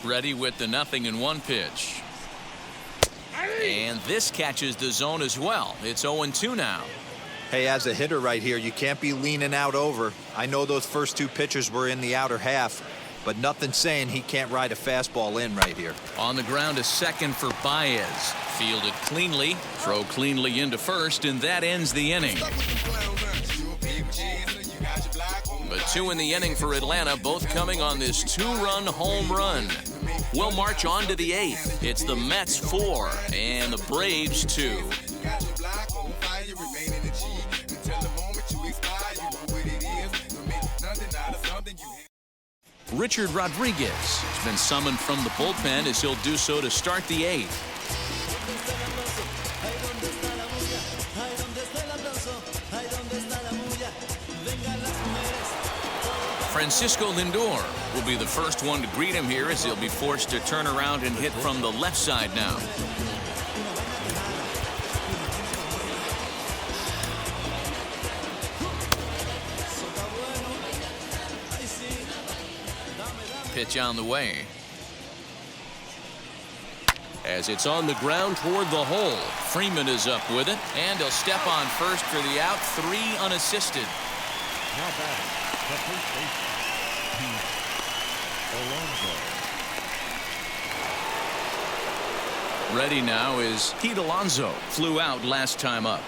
A: Ready with the 0-1 pitch. And this catches the zone as well. It's 0-2 now.
D: Hey, as a hitter right here, you can't be leaning out over. I know those first 2 pitchers were in the outer half, but nothing saying he can't ride a fastball in right here. On
A: the ground, a second for Baez. Fielded cleanly, throw cleanly into first, and that ends the inning. But 2 in the inning for Atlanta, both coming on this 2-run home run. We'll march on to the 8th. It's the Mets 4 and the Braves 2. Richard Rodriguez has been summoned from the bullpen as he'll do so to start the 8th. Francisco Lindor will be the first one to greet him here as he'll be forced to turn around and hit from the left side now. Pitch on the way. As it's on the ground toward the hole. Freeman is up with it, and he'll step on first for the out. 3 unassisted.
C: Now batting, the first baseman, Alonso.
A: Ready now is Pete Alonso. Flew out last time up.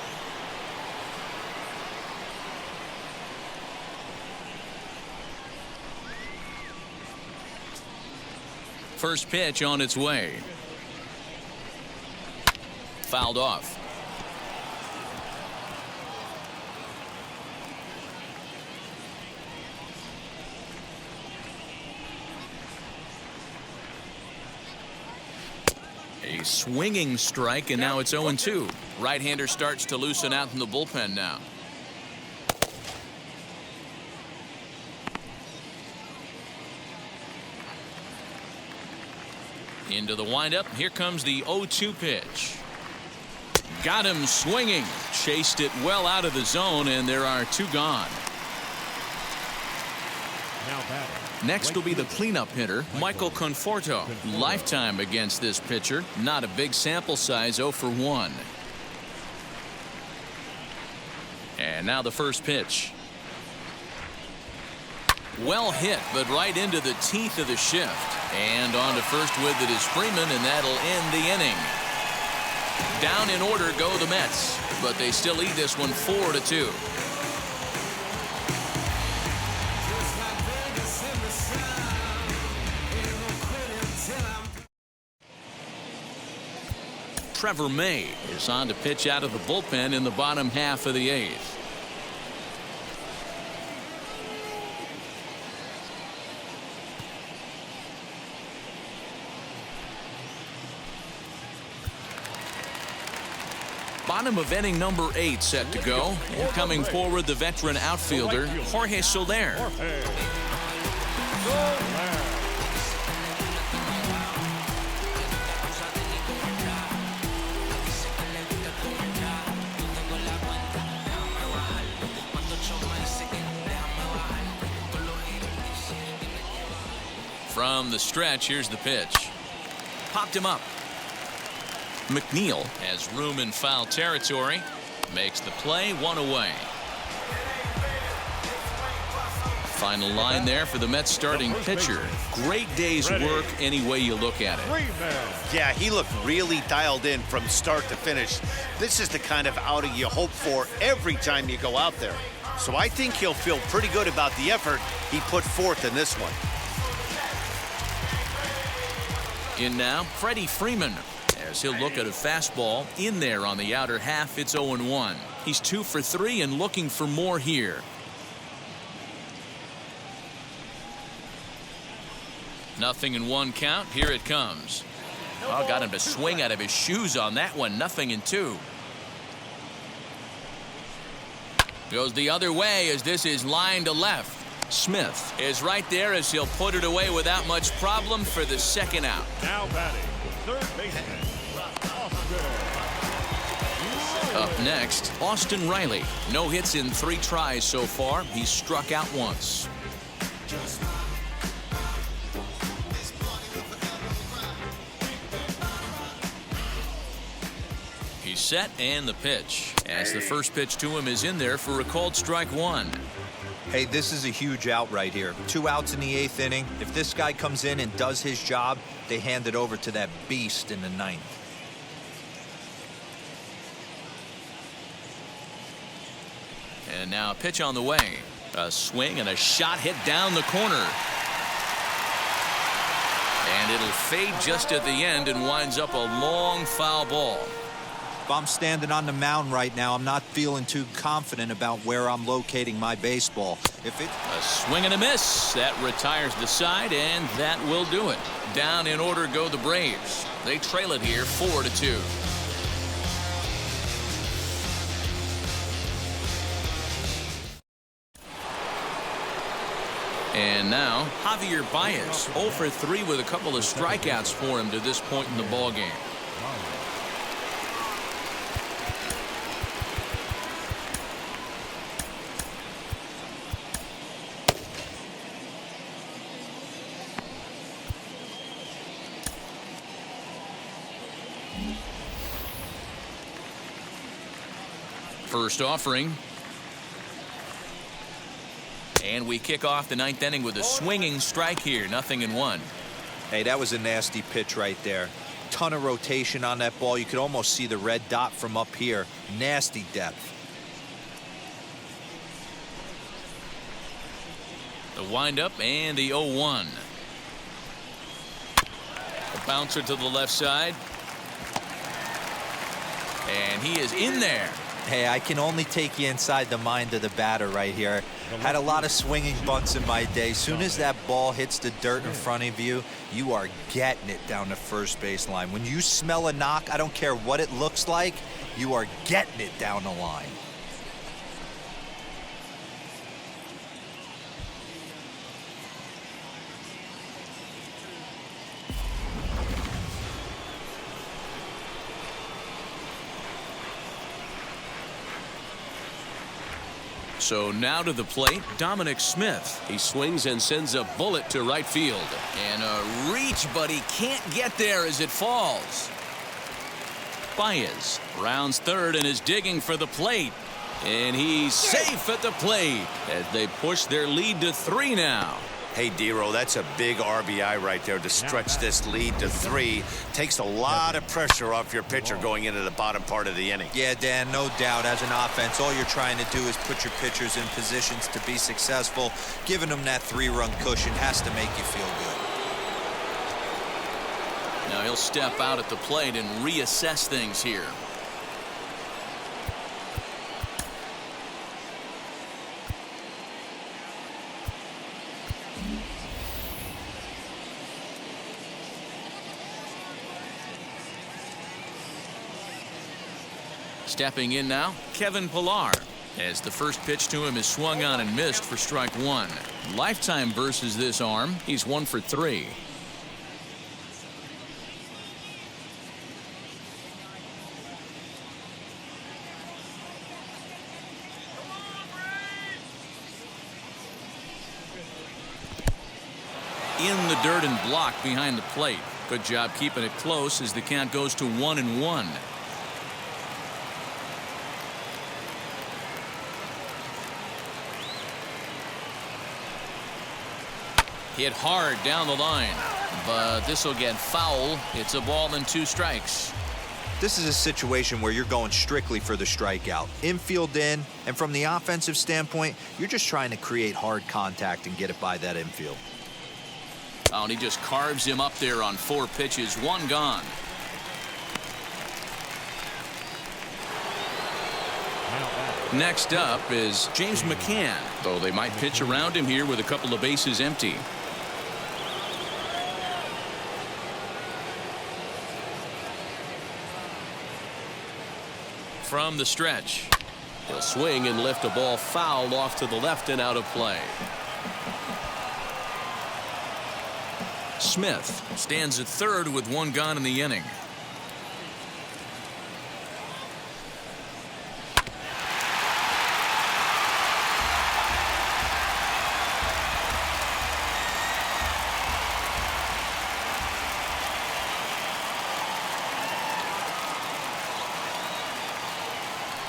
A: First pitch on its way. Fouled off. A swinging strike, and now it's 0-2. Right-hander starts to loosen out in the bullpen now. Into the windup. Here comes the 0-2 pitch. Got him swinging. Chased it well out of the zone, and there are 2 gone.
C: Now batting.
A: Next will be the cleanup hitter, Michael Conforto. Lifetime against this pitcher. Not a big sample size, 0 for 1. And now the first pitch. Well hit, but right into the teeth of the shift. And on to first with it is Freeman, and that'll end the inning. Down in order go the Mets, but they still lead this one 4-2. Trevor May is on to pitch out of the bullpen in the bottom half of the 8th. Bottom of inning number 8 set to go. And coming forward, the veteran outfielder, Jorge Soler. From the stretch, here's the pitch. Popped him up. McNeil has room in foul territory. Makes the play, 1 away. Final line there for the Mets starting pitcher. Great day's work any way you look at it.
B: Yeah, he looked really dialed in from start to finish. This is the kind of outing you hope for every time you go out there. So I think he'll feel pretty good about the effort he put forth in this one.
A: In now, Freddie Freeman, as he'll look at a fastball in there on the outer half. It's 0-1. He's 2 for 3 and looking for more here. Nothing in 1 count. Here it comes. Oh, got him to swing out of his shoes on that one. 0-2. Goes the other way as this is line to left. Smith is right there as he'll put it away without much problem for the 2nd out.
C: Now batting, third baseman,
A: Up next, Austin Riley. No hits in 3 tries so far. He's struck out once. He's set, and the pitch. As the first pitch to him is in there for a called strike 1.
D: Hey, this is a huge out right here. 2 outs in the 8th inning. If this guy comes in and does his job, they hand it over to that beast in the 9th.
A: And now a pitch on the way. A swing and a shot hit down the corner. And it'll fade just at the end and winds up a long foul ball.
D: If I'm standing on the mound right now, I'm not feeling too confident about where I'm locating my baseball.
A: A swing and a miss. That retires the side, and that will do it. Down in order go the Braves. They trail it here 4-2. And now Javier Baez, 0 for 3 with a couple of strikeouts for him to this point in the ball game. First offering. And we kick off the 9th inning with a swinging strike here. 0-1.
D: Hey, that was a nasty pitch right there. Ton of rotation on that ball. You could almost see the red dot from up here. Nasty depth.
A: The windup and the 0-1. The bouncer to the left side. And he is in there.
D: Hey, I can only take you inside the mind of the batter right here. Had a lot of swinging bunts in my day. Soon as that ball hits the dirt in front of you, you are getting it down the first base line. When you smell a knock, I don't care what it looks like, you are getting it down the line.
A: So now to the plate, Dominic Smith.
F: He swings and sends a bullet to right field.
A: And a reach, but he can't get there as it falls. Baez rounds third and is digging for the plate. And he's safe at the plate as they push their lead to 3 now.
G: Hey, Dero, that's a big RBI right there to stretch this lead to 3. Takes a lot of pressure off your pitcher going into the bottom part of the inning.
D: Yeah, Dan, no doubt. As an offense, all you're trying to do is put your pitchers in positions to be successful. Giving them that 3-run cushion has to make you feel good.
A: Now he'll step out at the plate and reassess things here. Stepping in now, Kevin Pillar, as the first pitch to him is swung on and missed for strike 1. Lifetime versus this arm, he's 1 for 3. In the dirt and blocked behind the plate. Good job keeping it close as the count goes to 1-1. Hit hard down the line, but this will get foul. It's a ball and 2 strikes.
D: This is a situation where you're going strictly for the strikeout. Infield in, and from the offensive standpoint, you're just trying to create hard contact and get it by that infield.
A: Oh, and he just carves him up there on 4 pitches, 1 gone. Next up is James McCann, though they might pitch around him here with a couple of bases empty. From the stretch,
F: He'll swing and lift a ball foul off to the left and out of play.
A: Smith stands at third with 1 gone in the inning.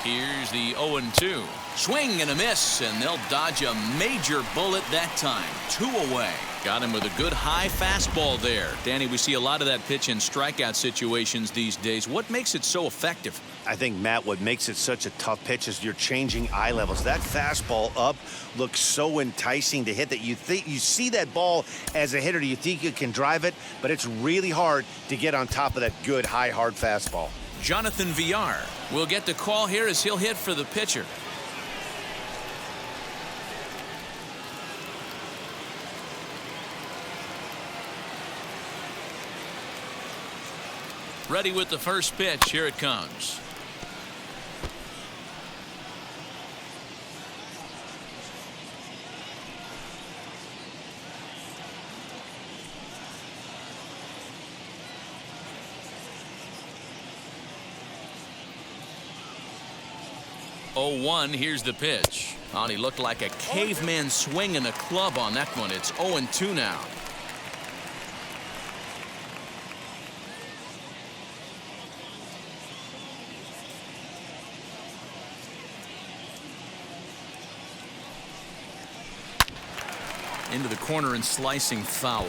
A: Here's the 0-2. Swing and a miss, and they'll dodge a major bullet that time. 2 away. Got him with a good high fastball there. Danny, we see a lot of that pitch in strikeout situations these days. What makes it so effective?
B: I think, Matt, what makes it such a tough pitch is you're changing eye levels. That fastball up looks so enticing to hit that you see that ball as a hitter. You think you can drive it, but it's really hard to get on top of that good, high, hard fastball.
A: Jonathan Villar will get the call here as he'll hit for the pitcher. Ready with the first pitch. Here it comes. Oh, 1. Here's the pitch. And he looked like a caveman swinging a club on that one. It's 0-2 now. Into the corner and slicing foul.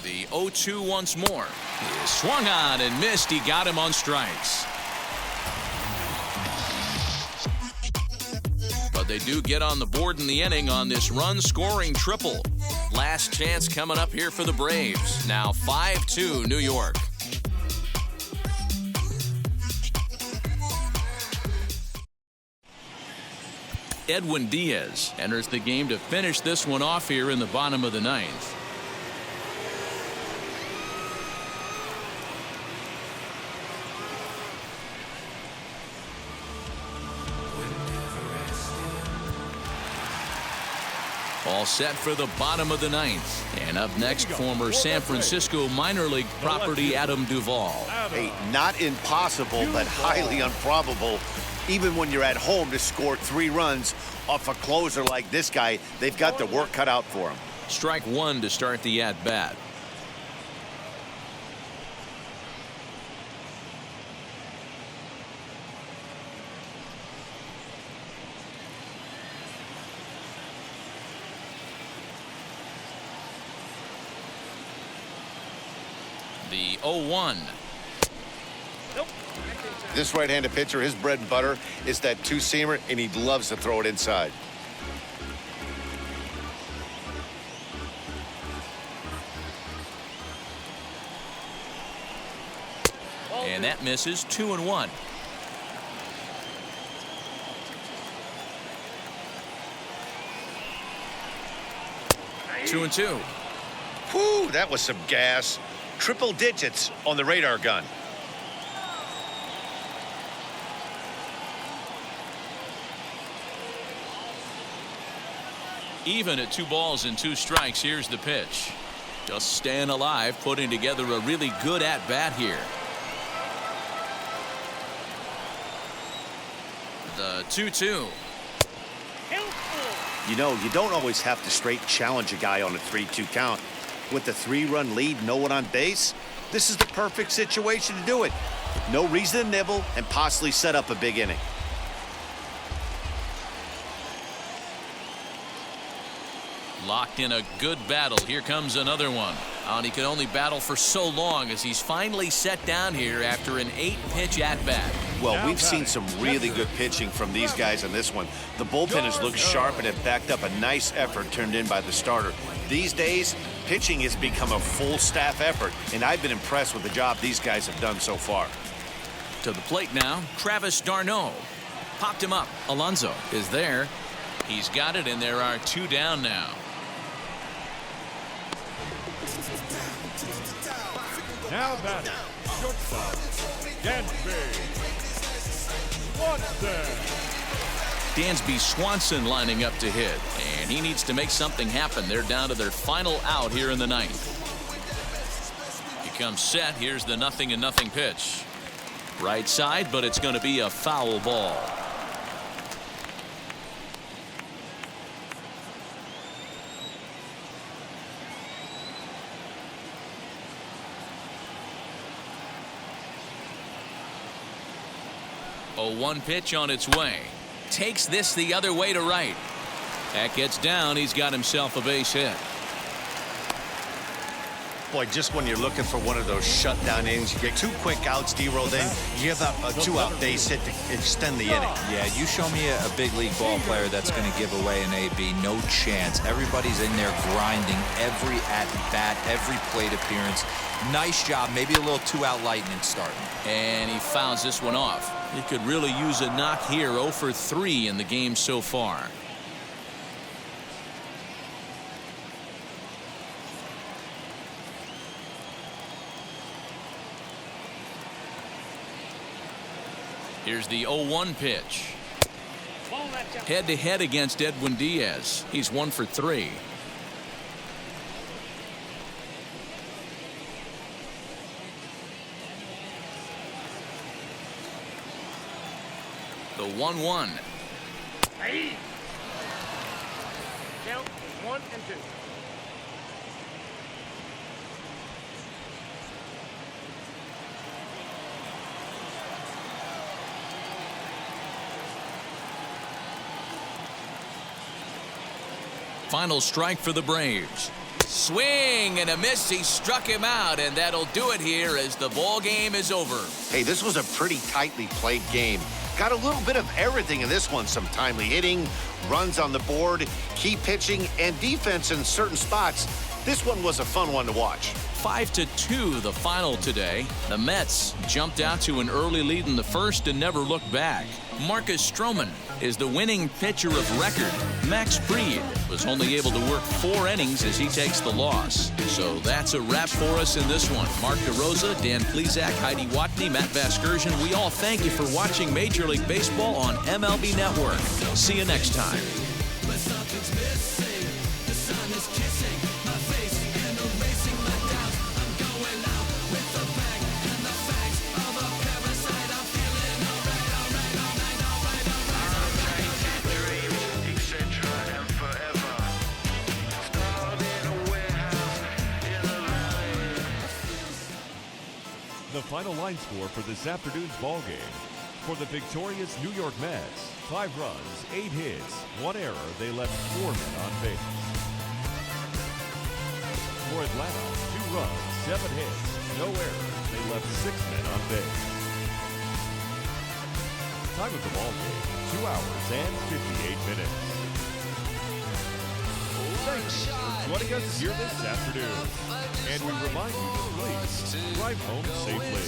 A: The 0-2 once more. He is swung on and missed. He got him on strikes. But they do get on the board in the inning on this run-scoring triple. Last chance coming up here for the Braves. Now 5-2 New York. Edwin Diaz enters the game to finish this one off here in the bottom of the ninth. All set for the bottom of the ninth. And up next, former San Francisco minor league property Adam Duvall.
B: Hey, not impossible, but highly improbable. Even when you're at home to score 3 runs off a closer like this guy, they've got the work cut out for him.
A: Strike one to start the at-bat. The 0-1.
B: This right-handed pitcher, his bread and butter is that two-seamer, and he loves to throw it inside.
A: And that misses. 2-1. Two and 2.
B: Whew, that was some gas. Triple digits on the radar gun.
A: Even at 2 balls and 2 strikes. Here's the pitch. Just staying alive, putting together a really good at-bat here. The 2-2.
B: You know, you don't always have to straight challenge a guy on a 3-2 count. With the 3-run lead, no one on base, this is the perfect situation to do it. No reason to nibble and possibly set up a big inning.
A: Locked in a good battle. Here comes another one. And he could only battle for so long as he's finally set down here after an 8-pitch at-bat.
B: Well, we've seen some really good pitching from these guys in this one. The bullpen has looked sharp and have backed up a nice effort turned in by the starter. These days, pitching has become a full staff effort, and I've been impressed with the job these guys have done so far.
A: To the plate now, Travis d'Arnaud. Popped him up. Alonso is there. He's got it, and there are 2 down now.
C: Now batting, shortstop, Dansby Swanson.
A: Dansby Swanson lining up to hit, and he needs to make something happen. They're down to their final out here in the ninth. He comes set. Here's the 0-0 pitch. Right side, but it's going to be a foul ball. A 1 pitch on its way. Takes this the other way to right. That gets down. He's got himself a base hit.
G: Boy, just when you're looking for one of those shutdown innings, you get 2 quick outs, D-roll, then you give up a 2-out base hit to extend the inning.
D: Yeah, you show me a big league ball player that's going to give away an AB. No chance. Everybody's in there grinding every at-bat, every plate appearance. Nice job. Maybe a little 2-out lightning starting.
A: And he fouls this one off. He could really use a knock here. 0 for 3 in the game so far. Here's the 0-1 pitch. Head-to-head against Edwin Diaz. He's 1 for 3. The 1-1.
E: Count 1 and 2.
A: Final strike for the Braves. Swing and a miss. He struck him out, and that'll do it here as the ball game is over.
B: Hey, this was a pretty tightly played game. Got a little bit of everything in this one. Some timely hitting, runs on the board, key pitching, and defense in certain spots. This one was a fun one to watch.
A: 5-2 the final today. The Mets jumped out to an early lead in the first and never looked back. Marcus Stroman is the winning pitcher of record. Max Fried was only able to work 4 innings as he takes the loss. So that's a wrap for us in this one. Mark DeRosa, Dan Plesac, Heidi Watney, Matt Vasgersian, we all thank you for watching Major League Baseball on MLB Network. See you next time.
C: The final line score for this afternoon's ball game. For the victorious New York Mets, 5 runs, 8 hits, 1 error. They left 4 men on base. For Atlanta, 2 runs, 7 hits, no errors. They left 6 men on base. Time of the ball game, 2 hours and 58 minutes. Thank you for joining us here this afternoon. And we remind you to please drive home safely.